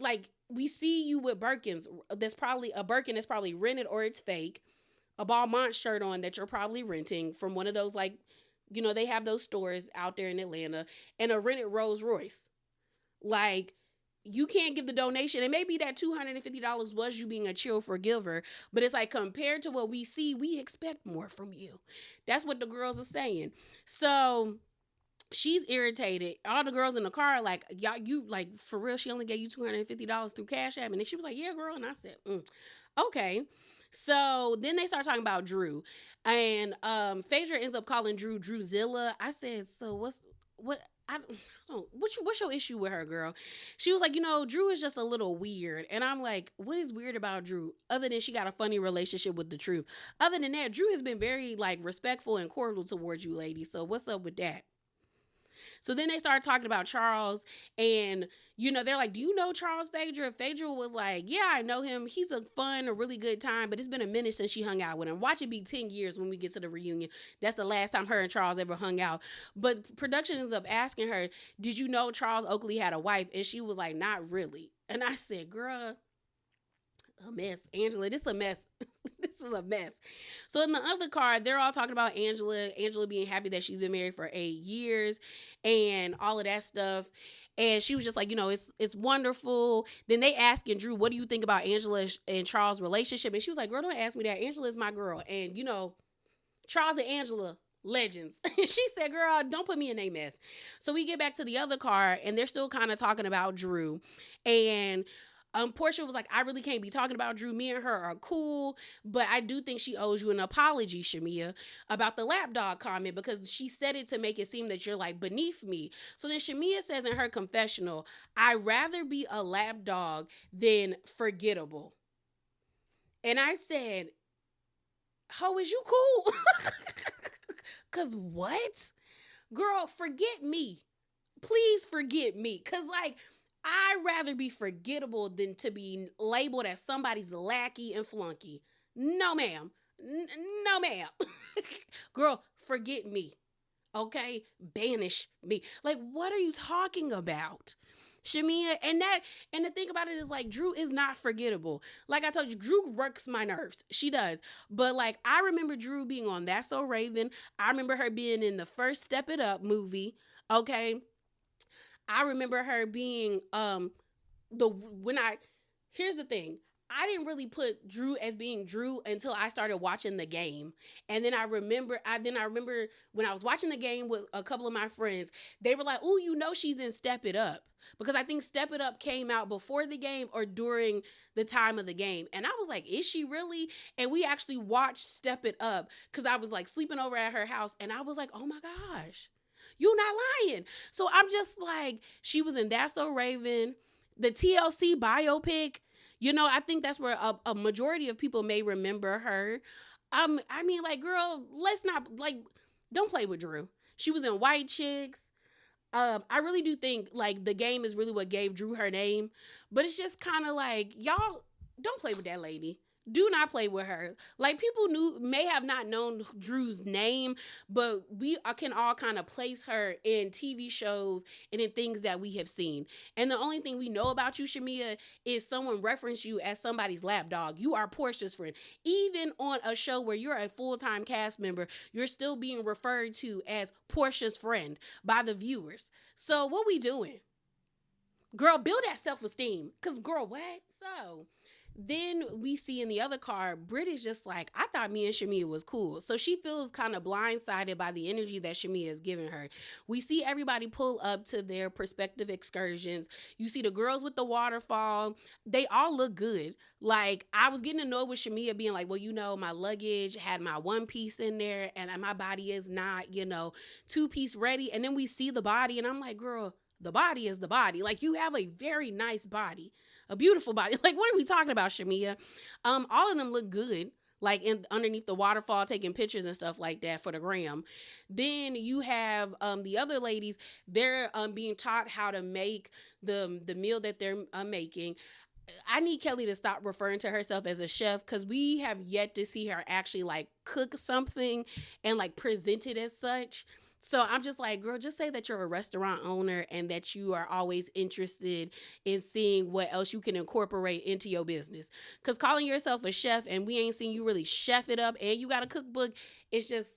Speaker 1: see you with Birkins. There's probably a Birkin that's probably rented or it's fake. A Balmain shirt on that you're probably renting from one of those like, they have those stores out there in Atlanta, and a rented Rolls Royce. Like, you can't give the donation. And maybe that $250 was you being a cheerful giver, but it's like compared to what we see, we expect more from you. That's what the girls are saying. So she's irritated. All the girls in the car are like, y'all, you like, for real, she only gave you $250 through Cash App. And then she was like, yeah, girl. And I said, okay. So then they start talking about Drew. And Phaedra ends up calling Drew Drewzilla. I said, so what's your issue with her, girl? She was like, Drew is just a little weird. And I'm like, what is weird about Drew? Other than she got a funny relationship with the truth. Other than that, Drew has been very like respectful and cordial towards you ladies. So what's up with that? So then they started talking about Charles, and, they're like, do you know Charles Phaedra? Phaedra was like, yeah, I know him. He's a really good time, but it's been a minute since she hung out with him. Watch it be 10 years when we get to the reunion. That's the last time her and Charles ever hung out. But production ends up asking her, did you know Charles Oakley had a wife? And she was like, not really. And I said, girl, a mess. Angela, this is a mess. This is a mess. So in the other card, they're all talking about Angela being happy that she's been married for 8 years and all of that stuff. And she was just like, it's wonderful. Then they asking Drew, what do you think about Angela and Charles' relationship? And she was like, girl, don't ask me that. Angela is my girl. And, Charles and Angela, legends. She said, girl, don't put me in a mess. So we get back to the other card, and they're still kind of talking about Drew. And Porsha was like, I really can't be talking about Drew. Me and her are cool, but I do think she owes you an apology, Shamea, about the lapdog comment, because she said it to make it seem that you're like beneath me. So then Shamea says in her confessional, I'd rather be a lapdog than forgettable. And I said, ho, is you cool? Cause what? Girl, forget me. Please forget me. Cause like, I'd rather be forgettable than to be labeled as somebody's lackey and flunky. No, ma'am. No, ma'am. Girl, forget me. Okay? Banish me. Like, what are you talking about? Shamea, and the thing about it is like, Drew is not forgettable. Like I told you, Drew works my nerves. She does. But like, I remember Drew being on That's So Raven. I remember her being in the first Step It Up movie. Okay? I remember her being here's the thing. I didn't really put Drew as being Drew until I started watching The Game. And then I remember when I was watching The Game with a couple of my friends, they were like, oh, she's in Step It Up. Because I think Step It Up came out before The Game or during the time of The Game. And I was like, is she really? And we actually watched Step It Up because I was like sleeping over at her house. And I was like, oh my gosh. You're not lying. So I'm just like, she was in That's So Raven, the TLC biopic. I think that's where a majority of people may remember her. I mean, like, girl, let's not, like, don't play with Drew. She was in White Chicks. I really do think, like, The Game is really what gave Drew her name. But it's just kind of like, y'all, don't play with that lady. Do not play with her. Like, people may have not known Drew's name, but we can all kind of place her in TV shows and in things that we have seen. And the only thing we know about you, Shamea, is someone referenced you as somebody's lapdog. You are Porsha's friend. Even on a show where you're a full-time cast member, you're still being referred to as Porsha's friend by the viewers. So what we doing? Girl, build that self-esteem. Because, girl, what? So then we see in the other card, Britt is just like, I thought me and Shamea was cool. So she feels kind of blindsided by the energy that Shamea is giving her. We see everybody pull up to their prospective excursions. You see the girls with the waterfall. They all look good. Like, I was getting annoyed with Shamea being like, well, my luggage had my one piece in there and my body is not, two-piece ready. And then we see the body and I'm like, girl, the body is the body. Like, you have a very nice body, a beautiful body. Like, what are we talking about, Shamea? All of them look good, like underneath the waterfall, taking pictures and stuff like that for the gram. Then you have the other ladies. They're being taught how to make the meal that they're making. I need Kelly to stop referring to herself as a chef, because we have yet to see her actually like cook something and like present it as such. So I'm just like, girl, just say that you're a restaurant owner and that you are always interested in seeing what else you can incorporate into your business. Because calling yourself a chef and we ain't seen you really chef it up and you got a cookbook, it's just,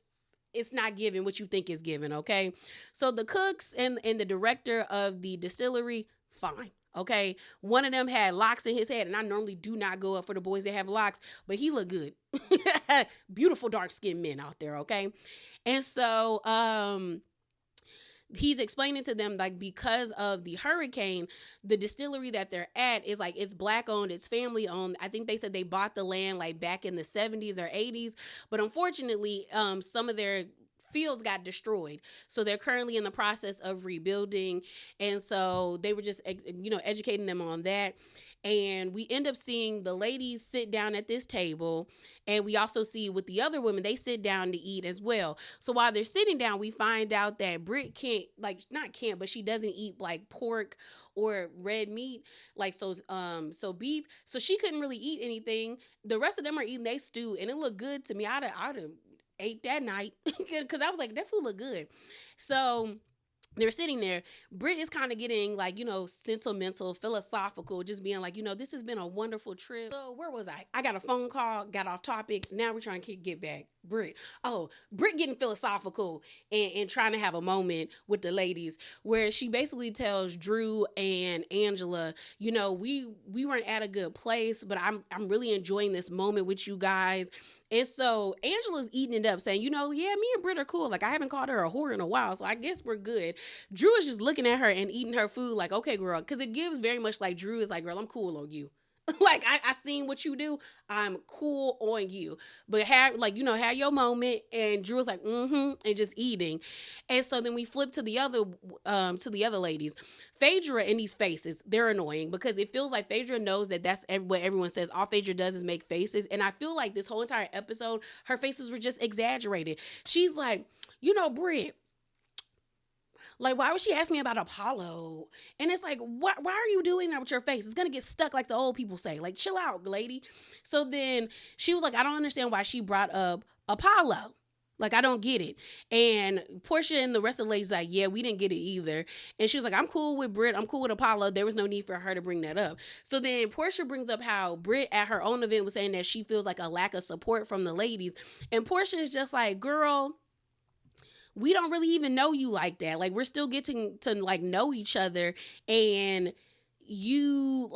Speaker 1: it's not giving what you think is given, okay? So the cooks and the director of the distillery, fine. Okay, one of them had locks in his head, and I normally do not go up for the boys that have locks, but he looked good. Beautiful dark skinned men out there, okay? And so he's explaining to them, like, because of the hurricane, the distillery that they're at is like, it's black owned, it's family owned. I think they said they bought the land like back in the 70s or 80s, but unfortunately some of their fields got destroyed, so they're currently in the process of rebuilding. And so they were just educating them on that. And we end up seeing the ladies sit down at this table, and we also see with the other women, they sit down to eat as well. So while they're sitting down, we find out that Britt can't, like, not can't, but she doesn't eat like pork or red meat, like so beef. So she couldn't really eat anything. The rest of them are eating their stew, and it looked good to me. I'd have ate that night because I was like, that food look good. So they're sitting there. Britt is kind of getting like, sentimental, philosophical, just being like, this has been a wonderful trip. So where was I? I got a phone call, got off topic. Now we're trying to get back. Britt getting philosophical and trying to have a moment with the ladies, where she basically tells Drew and Angela, we weren't at a good place, but I'm really enjoying this moment with you guys. And so Angela's eating it up, saying, yeah, me and Britt are cool. Like, I haven't called her a whore in a while, so I guess we're good. Drew is just looking at her and eating her food like, okay, girl, because it gives very much like Drew is like, girl, I'm cool on you. Like, I seen what you do. I'm cool on you. But have your moment. And Drew was like, and just eating. And so then we flip to the other ladies. Phaedra and these faces, they're annoying, because it feels like Phaedra knows that that's what everyone says. All Phaedra does is make faces. And I feel like this whole entire episode, her faces were just exaggerated. She's like, Britt, like, why would she ask me about Apollo? And it's like, why are you doing that with your face? It's going to get stuck, like the old people say. Like, chill out, lady. So then she was like, I don't understand why she brought up Apollo. Like, I don't get it. And Porsha and the rest of the ladies like, yeah, we didn't get it either. And she was like, I'm cool with Britt. I'm cool with Apollo. There was no need for her to bring that up. So then Porsha brings up how Britt at her own event was saying that she feels like a lack of support from the ladies. And Porsha is just like, girl, we don't really even know you like that. Like, we're still getting to like know each other, and you've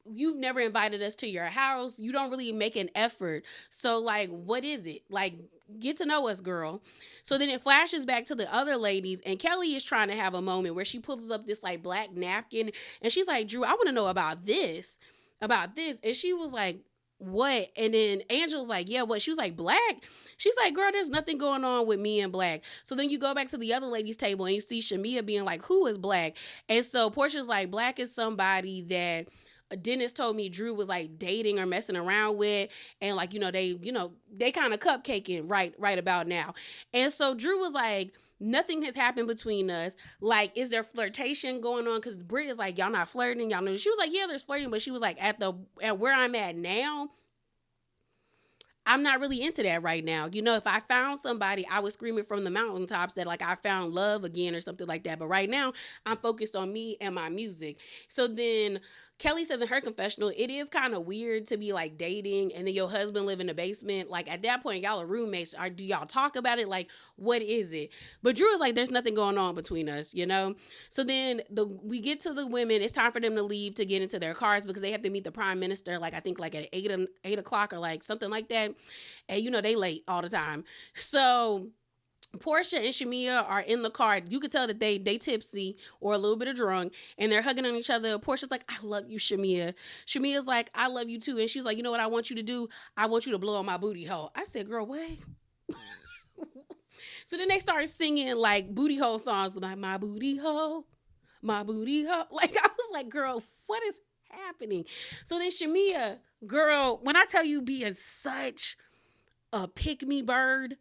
Speaker 1: never invited us to your house. You don't really make an effort. So like, what is it? Like, get to know us, girl. So then it flashes back to the other ladies, and Kelly is trying to have a moment where she pulls up this like black napkin, and she's like, Drew, I want to know about this. And she was like, what? And then Angela's like, yeah, what? She was like, black? She's like, girl, there's nothing going on with me and black. So then you go back to the other ladies' table, and you see Shamea being like, who is black? And so Portia's like, black is somebody that Dennis told me Drew was like dating or messing around with, and like, they kind of cupcaking right about now. And so Drew was like, nothing has happened between us. Like, is there flirtation going on? Because Britt is like, y'all not flirting. Y'all know. She was like, yeah, there's flirting, but she was like, at where I'm at now, I'm not really into that right now. If I found somebody, I would scream it from the mountaintops that like I found love again or something like that. But right now, I'm focused on me and my music. So then Kelly says in her confessional, it is kind of weird to be like dating and then your husband live in the basement. Like, at that point, y'all are roommates. Do y'all talk about it? Like, what is it? But Drew is like, there's nothing going on between us, So then we get to the women. It's time for them to leave to get into their cars because they have to meet the prime minister. Like, I think like at 8 o'clock or like something like that. And they late all the time. So Porsha and Shamea are in the car. You could tell that they tipsy or a little bit of drunk, and they're hugging on each other. Portia's like, I love you, Shamea. Shamea's like, I love you too. And she's like, you know what I want you to do? I want you to blow on my booty hole. I said, girl, what? So then they started singing like booty hole songs, like my booty hole, my booty hole. Like, I was like, girl, what is happening? So then Shamea, girl, when I tell you being such a pick-me bird,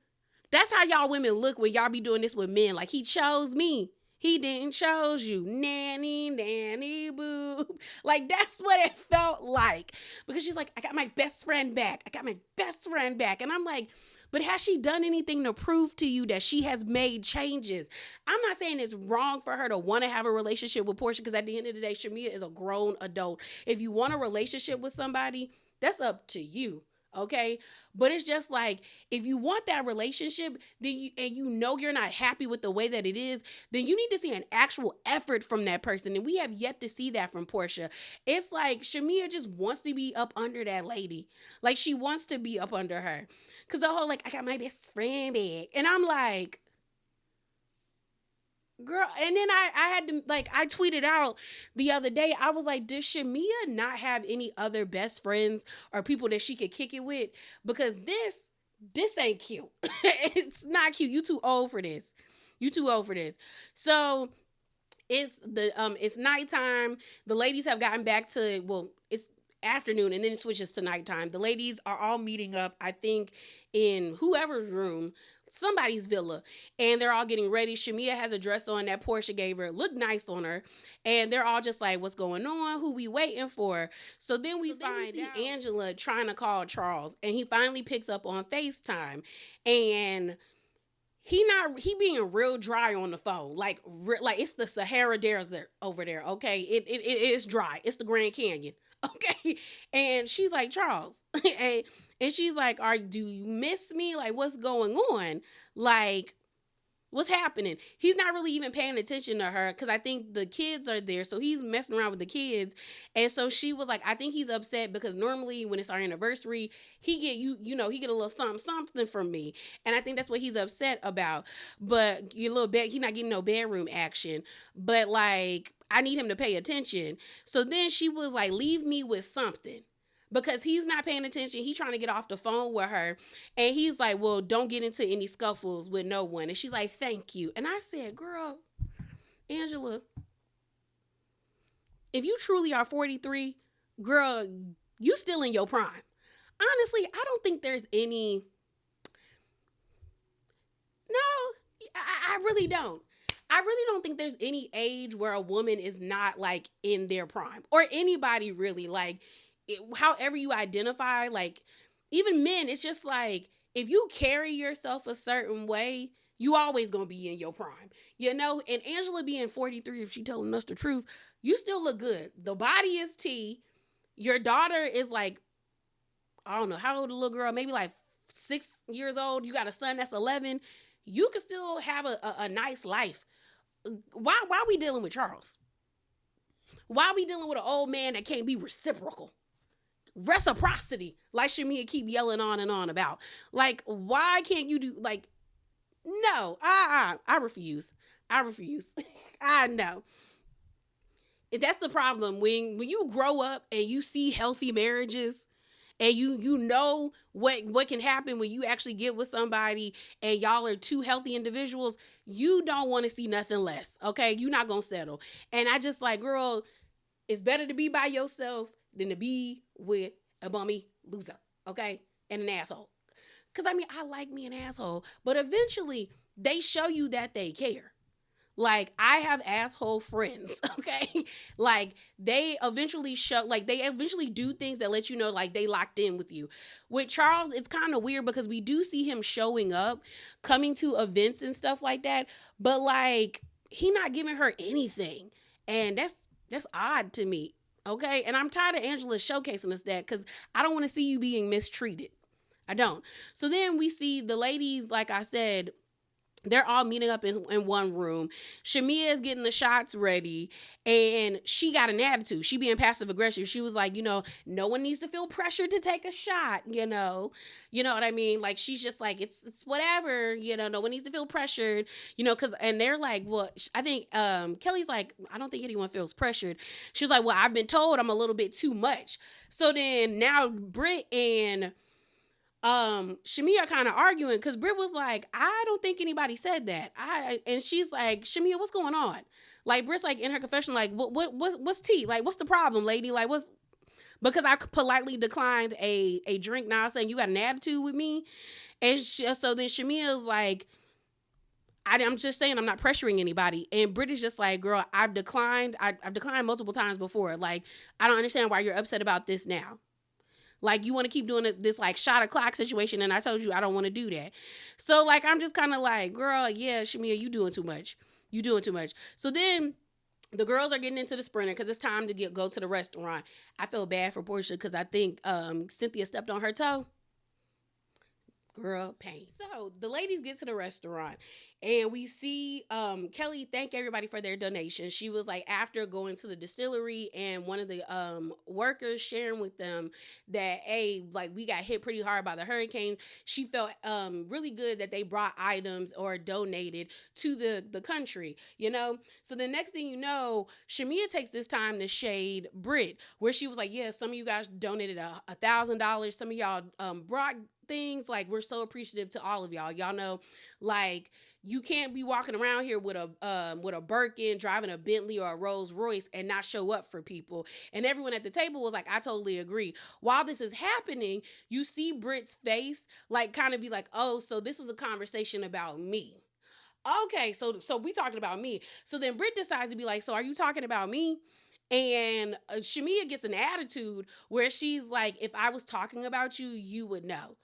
Speaker 1: that's how y'all women look when y'all be doing this with men. Like, he chose me. He didn't chose you. Nanny, nanny, boo. Like, that's what it felt like. Because she's like, I got my best friend back. I got my best friend back. And I'm like, but has she done anything to prove to you that she has made changes? I'm not saying it's wrong for her to want to have a relationship with Porsha, because at the end of the day, Shamea is a grown adult. If you want a relationship with somebody, that's up to you. Okay, but it's just like, if you want that relationship, then you know you're not happy with the way that it is, then you need to see an actual effort from that person. And we have yet to see that from Porsha. It's like Shamea just wants to be up under that lady. Like, she wants to be up under her. Because the whole, like, I got my best friend back. And I'm like, girl, and then I had to, like, I tweeted out the other day, I was like, does Shamea not have any other best friends or people that she could kick it with? Because this ain't cute. It's not cute. You too old for this. You too old for this. So it's nighttime. The ladies have gotten back to, well, it's afternoon and then it switches to nighttime. The ladies are all meeting up, I think, in whoever's room, somebody's villa, and they're all getting ready. Shamea has a dress on that Porsha gave her. It looked nice on her. And they're all just like, what's going on? Who we waiting for? So then we see Angela trying to call Charles, and he finally picks up on FaceTime, and he being real dry on the phone. Like it's the Sahara Desert over there, okay? It is dry. It's the Grand Canyon, okay? And she's like, Charles, and she's like, do you miss me? Like, what's going on? Like, what's happening? He's not really even paying attention to her, because I think the kids are there, so he's messing around with the kids. And so she was like, I think he's upset because normally when it's our anniversary, he get he get a little something from me, and I think that's what he's upset about. But he's not getting no bedroom action. But like, I need him to pay attention. So then she was like, leave me with something. Because he's not paying attention. He's trying to get off the phone with her. And he's like, well, don't get into any scuffles with no one. And she's like, thank you. And I said, girl, Angela, if you truly are 43, girl, you still in your prime. Honestly, I don't think there's any. No, I really don't. I really don't think there's any age where a woman is not like in their prime, or anybody really. Like, however you identify, like, even men, it's just like, if you carry yourself a certain way, you always gonna be in your prime, And Angela being 43, if she telling us the truth, you still look good. The body is T. Your daughter is like, I don't know, how old a little girl? Maybe like 6 years old. You got a son that's 11. You can still have a nice life. Why are we dealing with Charles? Why are we dealing with an old man that can't be reciprocal? Reciprocity, like Shamea keep yelling on and on about. Like, why can't you do, like, no, I refuse. I know. That's the problem. When you grow up and you see healthy marriages, and you know what can happen when you actually get with somebody and y'all are two healthy individuals, you don't want to see nothing less, okay? You're not going to settle. And I just like, girl, it's better to be by yourself than to be with a bummy loser, okay? And an asshole. Because, I mean, I like me an asshole, but eventually they show you that they care. Like, I have asshole friends, okay? Like, they eventually do things that let you know, like, they locked in with you. With Charles, it's kind of weird because we do see him showing up, coming to events and stuff like that, but, like, he not giving her anything. And that's odd to me, okay? And I'm tired of Angela showcasing us that, because I don't want to see you being mistreated. I don't. So then we see the ladies, like I said, they're all meeting up in one room. Shamea is getting the shots ready, and she got an attitude. She being passive aggressive. She was like, no one needs to feel pressured to take a shot, You know what I mean? Like, she's just like, it's whatever, no one needs to feel pressured, and they're like, well, I think Kelly's like, I don't think anyone feels pressured. She was like, well, I've been told I'm a little bit too much. So then now Britt and Shamea are kind of arguing, because Britt was like, I don't think anybody said that. And she's like, Shamea, what's going on? Like, Britt's like in her confession, like, what's tea? Like, what's the problem, lady? Like, because I politely declined a drink now, saying you got an attitude with me. And so then Shamea's like, I'm just saying I'm not pressuring anybody. And Britt is just like, girl, I've declined. I've declined multiple times before. Like, I don't understand why you're upset about this now. Like, you want to keep doing this like shot o'clock situation, and I told you I don't want to do that. So like, I'm just kind of like, girl, yeah, Shamea, you doing too much. You doing too much. So then the girls are getting into the sprinter because it's time to go to the restaurant. I feel bad for Porsha because I think Cynthia stepped on her toe. Girl, pain. So the ladies get to the restaurant and we see Kelly thank everybody for their donation. She was like, after going to the distillery and one of the workers sharing with them that, hey, like we got hit pretty hard by the hurricane. She felt really good that they brought items or donated to the country, you know? So the next thing you know, Shamea takes this time to shade Britt, where she was like, yeah, some of you guys donated $1,000. Some of y'all brought things. Like, we're so appreciative to all of y'all. Y'all know, like, you can't be walking around here with a Birkin, driving a Bentley or a Rolls Royce and not show up for people. And everyone at the table was like, I totally agree. While this is happening, you see Britt's face like kind of be like, oh, so this is a conversation about me. Okay, so we talking about me. So then Britt decides to be like, so are you talking about me? And Shamea gets an attitude where she's like, if I was talking about you, you would know.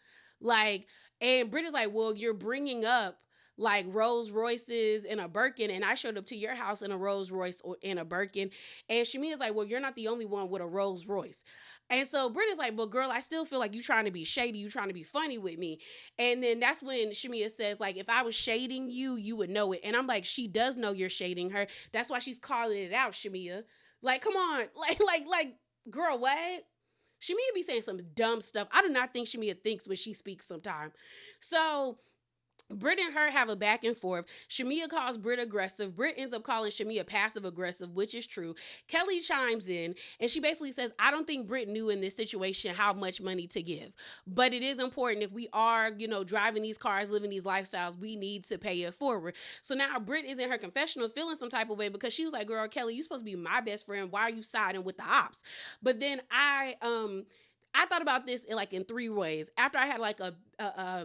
Speaker 1: Like, and Britt is like, well, you're bringing up like Rolls Royces and a Birkin, and I showed up to your house in a Rolls Royce or in a Birkin. And Shamea's like, well, you're not the only one with a Rolls Royce. And so Britt is like, well, girl, I still feel like you trying to be shady. You trying to be funny with me. And then that's when Shamea says, like, if I was shading you, you would know it. And I'm like, she does know you're shading her. That's why she's calling it out, Shamea. Like, come on. Like, girl, what? Shamea be saying some dumb stuff. I do not think Shamea thinks when she speaks sometime. So Britt and her have a back and forth. Shamea calls Britt aggressive. Britt ends up calling Shamea passive aggressive, which is true. Kelly chimes in and she basically says, I don't think Britt knew in this situation how much money to give. But it is important if we are, driving these cars, living these lifestyles, we need to pay it forward. So now Britt is in her confessional feeling some type of way because she was like, girl, Kelly, you supposed to be my best friend. Why are you siding with the ops? But then I thought about this in three ways. After I had like a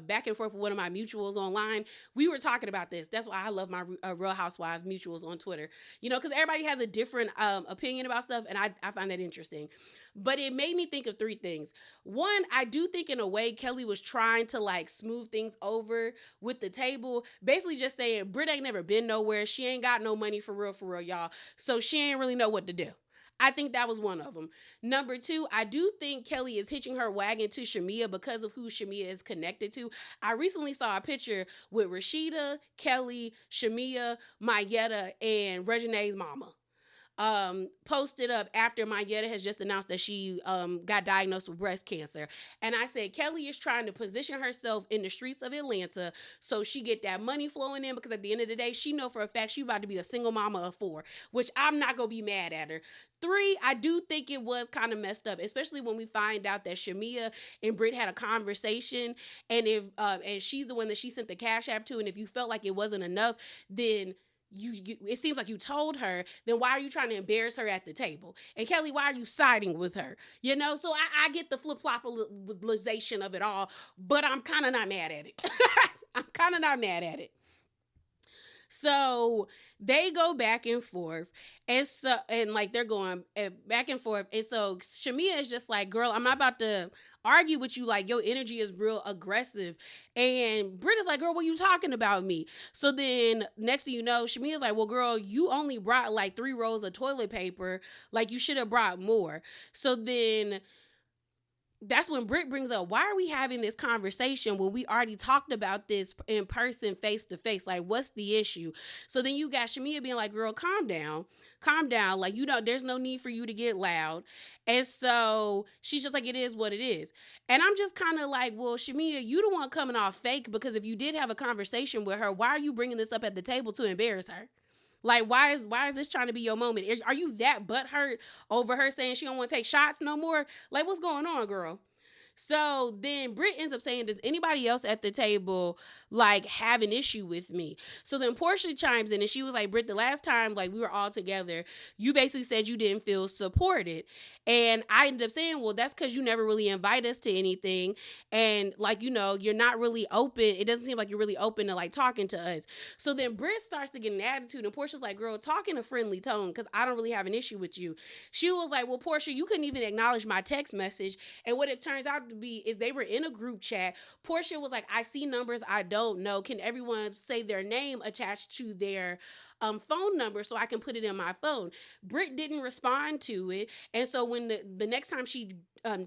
Speaker 1: back and forth with one of my mutuals online, we were talking about this. That's why I love my Real Housewives mutuals on Twitter. Because everybody has a different opinion about stuff, and I find that interesting. But it made me think of three things. One, I do think in a way Kelly was trying to like smooth things over with the table, basically just saying Britt ain't never been nowhere. She ain't got no money for real, y'all. So she ain't really know what to do. I think that was one of them. Number two, I do think Kelly is hitching her wagon to Shamea because of who Shamea is connected to. I recently saw a picture with Rashida, Kelly, Shamea, Mayetta, and Regine's mama. Posted up after Mayetta has just announced that she got diagnosed with breast cancer. And I said, Kelly is trying to position herself in the streets of Atlanta so she get that money flowing in, because at the end of the day, she know for a fact she about to be a single mama of 4, which I'm not going to be mad at her. 3, I do think it was kind of messed up, especially when we find out that Shamea and Britt had a conversation, and if and she's the one that she sent the Cash App to, and if you felt like it wasn't enough, then you it seems like you told her, then why are you trying to embarrass her at the table? And Kelly, why are you siding with her? So I get the flip-flopalization of it all, but I'm kind of not mad at it. I'm kind of not mad at it. So they go back and forth, and they're going back and forth. And so Shamea is just like, girl, I'm not about to argue with you. Like, your energy is real aggressive. And Britt is like, girl, what are you talking about me? So then next thing you know, Shamea's like, well, girl, you only brought like 3 rolls of toilet paper. Like, you should have brought more. So then that's when Britt brings up, why are we having this conversation when we already talked about this in person, face to face? Like, what's the issue? So then you got Shamea being like, girl, calm down. Like, there's no need for you to get loud. And so she's just like, it is what it is. And I'm just kind of like, well, Shamea, you the one coming off fake, because if you did have a conversation with her, why are you bringing this up at the table to embarrass her? Like, why is this trying to be your moment? Are you that butthurt over her saying she don't want to take shots no more? Like, what's going on, girl? So then Britt ends up saying, does anybody else at the table like have an issue with me? So then Porsha chimes in and she was like, Britt, the last time like we were all together, you basically said you didn't feel supported. And I ended up saying, well, that's because you never really invite us to anything. And like, you know, you're not really open. It doesn't seem like you're really open to like talking to us. So then Britt starts to get an attitude and Porsha's like, girl, talk in a friendly tone because I don't really have an issue with you. She was like, well, Porsha, you couldn't even acknowledge my text message. And what it turns out to be is they were in a group chat. Porsha was like, I see numbers I don't know. Can everyone say their name attached to their phone number so I can put it in my phone? Britt didn't respond to it. And so when the next time she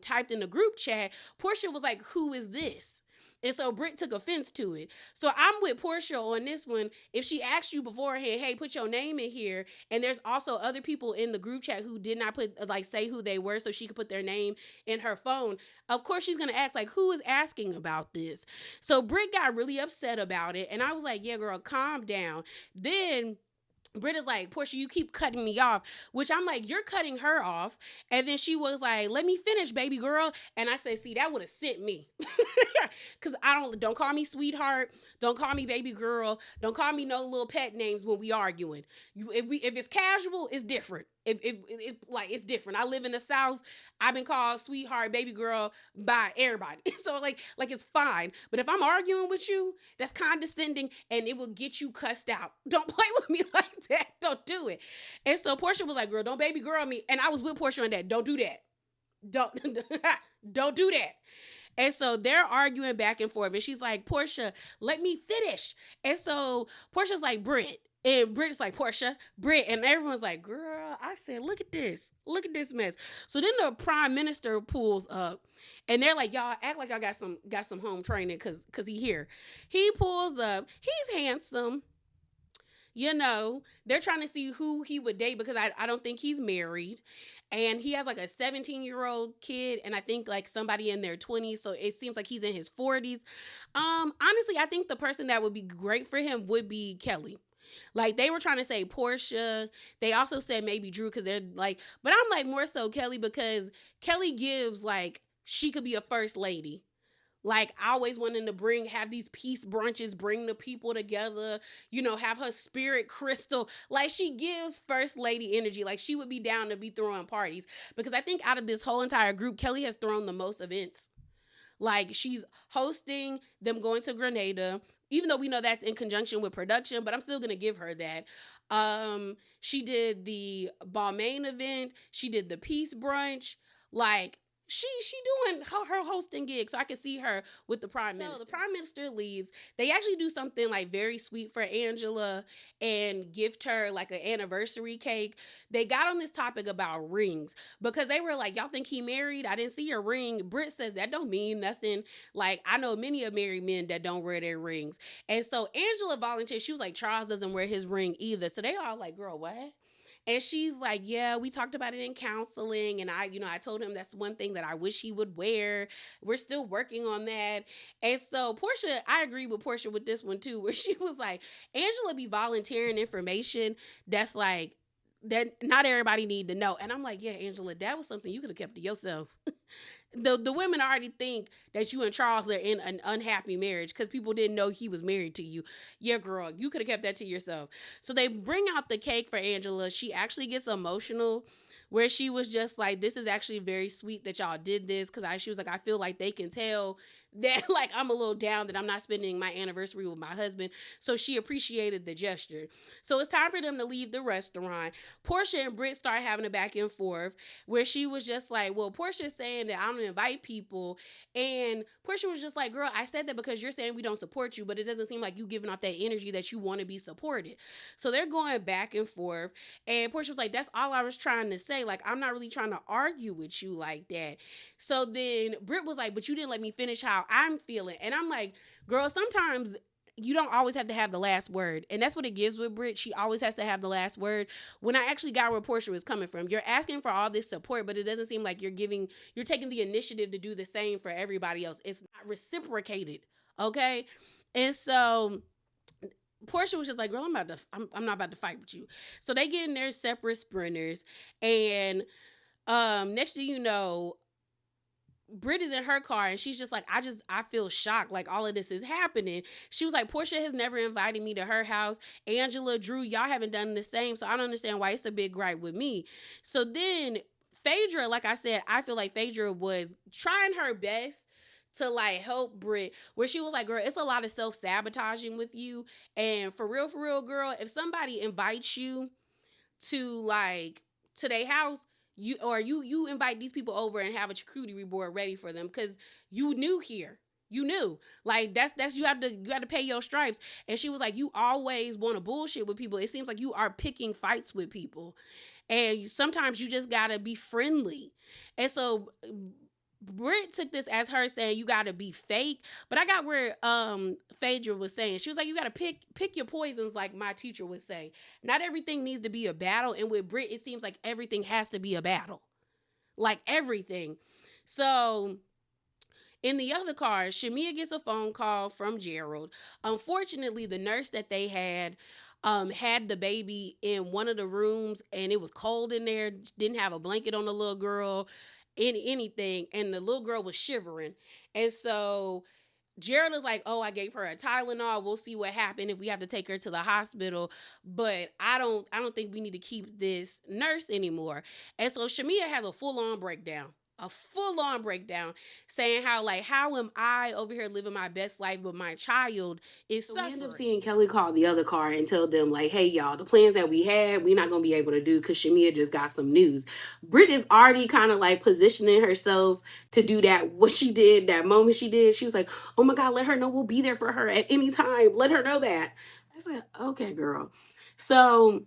Speaker 1: typed in the group chat, Porsha was like, who is this? And so Britt took offense to it. So I'm with Porsha on this one. If she asked you beforehand, hey, put your name in here, and there's also other people in the group chat who did not put like say who they were so she could put their name in her phone, of course she's gonna ask like, who is asking about this? So Britt got really upset about it, and I was like, yeah, girl, calm down. Then Britt is like, Porsha, you keep cutting me off, which I'm like, you're cutting her off. And then she was like, let me finish, baby girl. And I said, see, that would have sent me. Because don't call me sweetheart. Don't call me baby girl. Don't call me no little pet names when we arguing. If it's casual, it's different. It's different. I live in the South. I've been called sweetheart, baby girl by everybody. So like it's fine. But if I'm arguing with you, that's condescending and it will get you cussed out. Don't play with me like that. Don't do it. And so Porsha was like, girl, don't baby girl me. And I was with Porsha on that. Don't do that. Don't do that. And so they're arguing back and forth. And she's like, Porsha, let me finish. And so Porsha's like, Britt. And Britt's like, Porsha, Britt. And everyone's like, girl, I said, look at this. Look at this mess. So then the prime minister pulls up. And they're like, y'all act like I got some home training because he here. He pulls up. He's handsome. You know, they're trying to see who he would date because I don't think he's married. And he has like a 17-year-old kid and I think like somebody in their 20s. So it seems like he's in his 40s. Honestly, I think the person that would be great for him would be Kelly. Like they were trying to say Porsha. They also said maybe Drew because they're like, but I'm like more so Kelly because Kelly gives like she could be a first lady. Like I always wanted to have these peace brunches, bring the people together, you know, have her spirit crystal. Like she gives first lady energy. Like she would be down to be throwing parties because I think out of this whole entire group, Kelly has thrown the most events. Like she's hosting them going to Grenada, even though we know that's in conjunction with production, but I'm still going to give her that. She did the Balmain event. She did the peace brunch. Like she doing her hosting gig, so I can see her with the prime minister. So the prime minister leaves. They actually do something like very sweet for Angela and gift her like an anniversary cake. They got on this topic about rings because they were like, y'all think he married? I didn't see your ring. Britt says that don't mean nothing. Like I know many of married men that don't wear their rings. And so Angela volunteered. She was like, Charles doesn't wear his ring either. So they all like, girl, what? And she's like, yeah, we talked about it in counseling. And I told him that's one thing that I wish he would wear. We're still working on that. And so Porsha, I agree with Porsha with this one too, where she was like, Angela be volunteering information that's like, that not everybody need to know. And I'm like, yeah, Angela, that was something you could have kept to yourself. The women already think that you and Charles are in an unhappy marriage because people didn't know he was married to you. Yeah, girl, you could have kept that to yourself. So they bring out the cake for Angela. She actually gets emotional where she was just like, this is actually very sweet that y'all did this because she was like, I feel like they can tell that like I'm a little down that I'm not spending my anniversary with my husband. So she appreciated the gesture. So it's time for them to leave the restaurant. Porsha and Britt start having a back and forth where she was just like, well, Portia's saying that I don't invite people. And Porsha was just like, girl, I said that because you're saying we don't support you, but it doesn't seem like you giving off that energy that you want to be supported. So they're going back and forth. And Porsha was like, that's all I was trying to say. Like, I'm not really trying to argue with you like that. So then Britt was like, but you didn't let me finish how I'm feeling. And I'm like, girl, sometimes you don't always have to have the last word. And that's what it gives with Britt. She always has to have the last word. When I actually got where Porsha was coming from, you're asking for all this support, but it doesn't seem like you're taking the initiative to do the same for everybody else. It's not reciprocated. Okay. And so Porsha was just like, girl, I'm not about to fight with you. So they get in their separate sprinters. And next thing you know, Britt is in her car and she's just like, I feel shocked. Like all of this is happening. She was like, Porsha has never invited me to her house. Angela, Drew, y'all haven't done the same. So I don't understand why it's a big gripe with me. So then Phaedra, like I said, I feel like Phaedra was trying her best to like help Britt, where she was like, girl, it's a lot of self-sabotaging with you. And for real, girl, if somebody invites you to like to their house, you invite these people over and have a charcuterie board ready for them because you knew here. You knew. Like that's you have to pay your stripes. And she was like, you always want to bullshit with people. It seems like you are picking fights with people. And sometimes you just gotta be friendly. And so Britt took this as her saying you gotta be fake, but I got where Phaedra was saying. She was like, you gotta pick your poisons, like my teacher would say. Not everything needs to be a battle, and with Britt, it seems like everything has to be a battle, like everything. So in the other car, Shamea gets a phone call from Gerald. Unfortunately, the nurse that they had the baby in one of the rooms, and it was cold in there. Didn't have a blanket on the little girl. Anything, and the little girl was shivering. And so Gerald is like, oh, I gave her a Tylenol. We'll see what happened if we have to take her to the hospital. But I don't think we need to keep this nurse anymore. And so Shamea has a full-on breakdown. Saying how am I over here living my best life, but my child is suffering. We end up seeing Kelly call the other car and tell them like, hey, y'all, the plans that we had, we're not going to be able to do because Shamea just got some news. Britt is already kind of like positioning herself to do that, what she did, that moment she did. She was like, oh my God, let her know we'll be there for her at any time. Let her know that. I said, okay, girl. So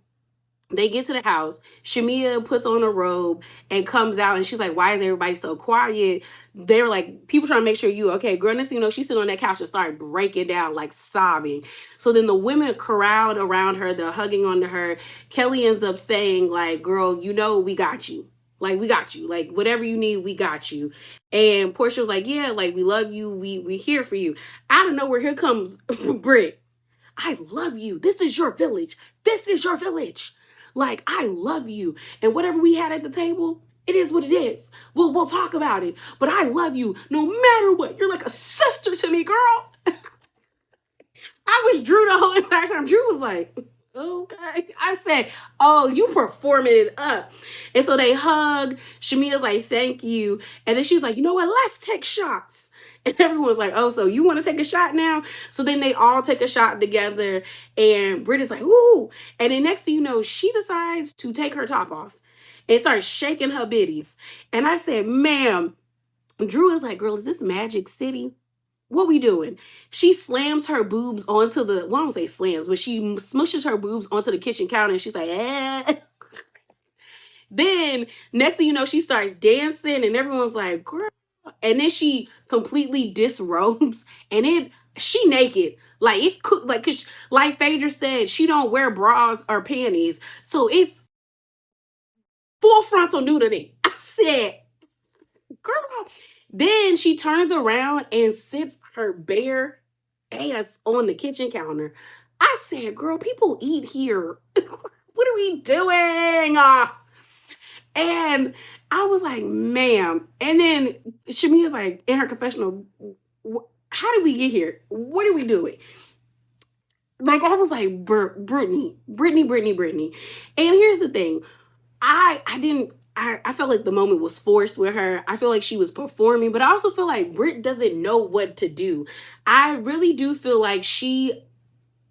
Speaker 1: they get to the house. Shamea puts on a robe and comes out, and she's like, why is everybody so quiet? They're like, people trying to make sure you okay. Girl, next thing you know, she's sitting on that couch and started breaking down, like sobbing. So then the women crowd around her. They're hugging onto her. Kelly ends up saying, like, girl, you know we got you. Like, we got you. Like, whatever you need, we got you. And Porsha was like, yeah, like, we love you. We here for you. Out of nowhere, here comes Britt. I love you. This is your village. This is your village. Like, I love you. And whatever we had at the table, it is what it is. We'll talk about it. But I love you no matter what. You're like a sister to me, girl. I was Drew the whole entire time. Drew was like, okay. I said, oh, you performing it up. And so they hug. Shamea's like, thank you. And then she's like, you know what? Let's take shots. And everyone's like, oh, so you want to take a shot now? So then they all take a shot together. And Britt is like, ooh. And then next thing you know, she decides to take her top off and starts shaking her bitties. And I said, ma'am, Drew is like, girl, is this Magic City? What we doing? She slams her boobs onto the, well, I don't say slams, but she smushes her boobs onto the kitchen counter. And she's like, eh. Then next thing you know, she starts dancing and everyone's like, girl. And then she completely disrobes and she naked. Like it's like, cause like Phaedra said, she don't wear bras or panties. So it's full frontal nudity. I said, girl. Then she turns around and sits her bare ass on the kitchen counter. I said, girl, people eat here. What are we doing? And I was like, ma'am. And then Shamea's like, in her confessional, how did we get here? What are we doing? Like, I was like, Brittany. And here's the thing. I felt like the moment was forced with her. I feel like she was performing, but I also feel like Britt doesn't know what to do. I really do feel like she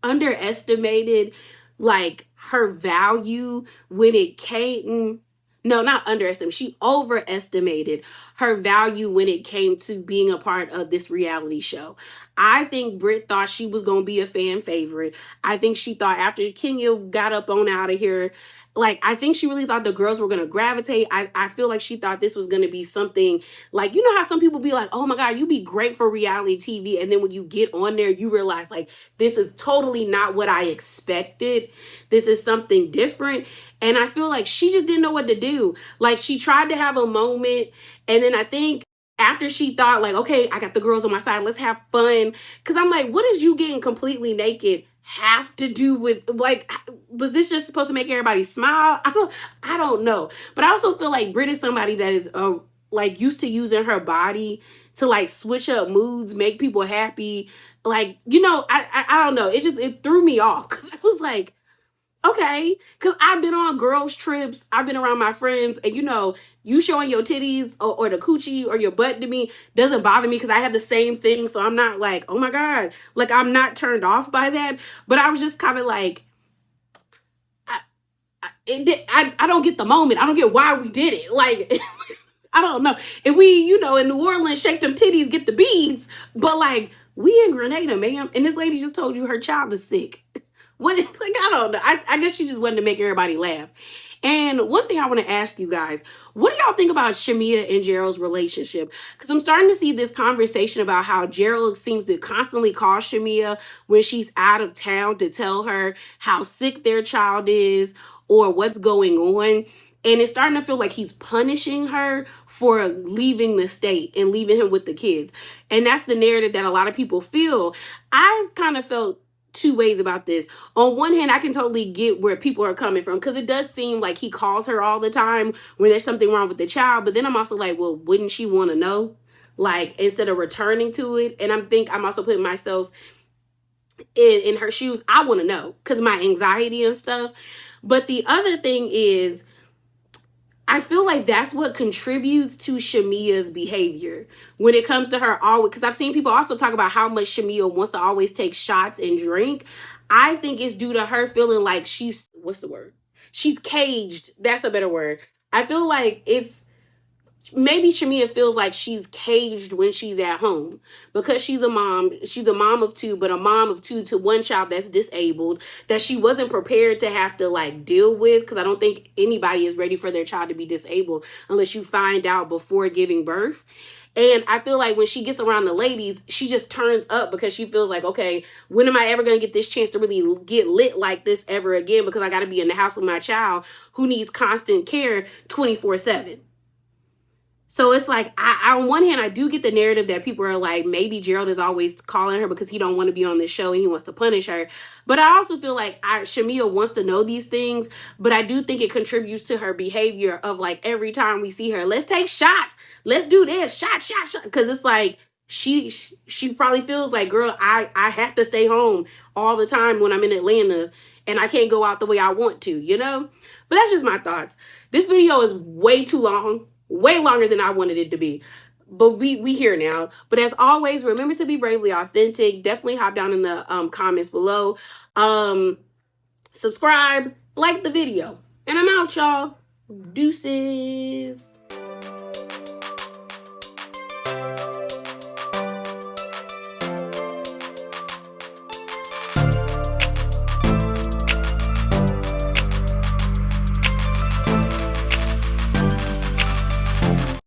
Speaker 1: underestimated like her value when it came. No, not underestimated. She overestimated her value when it came to being a part of this reality show. I think Britt thought she was going to be a fan favorite. I think she thought after Kenya got up on out of here, like, I think she really thought the girls were going to gravitate. I feel like she thought this was going to be something like, you know how some people be like, oh my God, you'd be great for reality TV. And then when you get on there, you realize like, this is totally not what I expected. This is something different. And I feel like she just didn't know what to do. Like she tried to have a moment. And then I think after she thought like, okay, I got the girls on my side, let's have fun. Cause I'm like, what is you getting completely naked have to do with, like, was this just supposed to make everybody smile? I don't know. But I also feel like Britt is somebody that is like used to using her body to like switch up moods, make people happy. Like, I don't know. It threw me off because I was like, okay, because I've been on girls' trips, I've been around my friends, and you showing your titties or the coochie or your butt to me doesn't bother me because I have the same thing. So I'm not like, oh my God, like I'm not turned off by that. But I was just kind of like, I don't get the moment. I don't get why we did it. Like, I don't know. If we, in New Orleans, shake them titties, get the beads, but like, we in Grenada, ma'am, and this lady just told you her child is sick. What? Like, I don't know. I guess she just wanted to make everybody laugh. And one thing I want to ask you guys, what do y'all think about Shamea and Gerald's relationship? Because I'm starting to see this conversation about how Gerald seems to constantly call Shamea when she's out of town to tell her how sick their child is or what's going on. And it's starting to feel like he's punishing her for leaving the state and leaving him with the kids. And that's the narrative that a lot of people feel. I've kind of felt two ways about this. On one hand, I can totally get where people are coming from because it does seem like he calls her all the time when there's something wrong with the child. But then I'm also like, well, wouldn't she want to know? Like, instead of returning to it. And I'm also putting myself in her shoes. I want to know because my anxiety and stuff. But the other thing is, I feel like that's what contributes to Shamea's behavior when it comes to her always, because I've seen people also talk about how much Shamea wants to always take shots and drink. I think it's due to her feeling like she's, what's the word? She's caged. That's a better word. I feel like maybe Shamea feels like she's caged when she's at home because she's a mom. She's a mom of two, but a mom of two to one child that's disabled that she wasn't prepared to have to like deal with, because I don't think anybody is ready for their child to be disabled unless you find out before giving birth. And I feel like when she gets around the ladies, she just turns up because she feels like, okay, when am I ever going to get this chance to really get lit like this ever again? Because I got to be in the house with my child who needs constant care 24/7. So it's like, I on one hand, I do get the narrative that people are like, maybe Gerald is always calling her because he don't want to be on this show and he wants to punish her. But I also feel like Shamea wants to know these things, but I do think it contributes to her behavior of like, every time we see her, let's take shots. Let's do this. Shot. Because it's like, she probably feels like, girl, I have to stay home all the time when I'm in Atlanta and I can't go out the way I want to, But that's just my thoughts. This video is way too long. Way longer than I wanted it to be. But we here now. But as always, remember to be bravely authentic. Definitely hop down in the comments below. Subscribe, like the video. And I'm out, y'all. Deuces.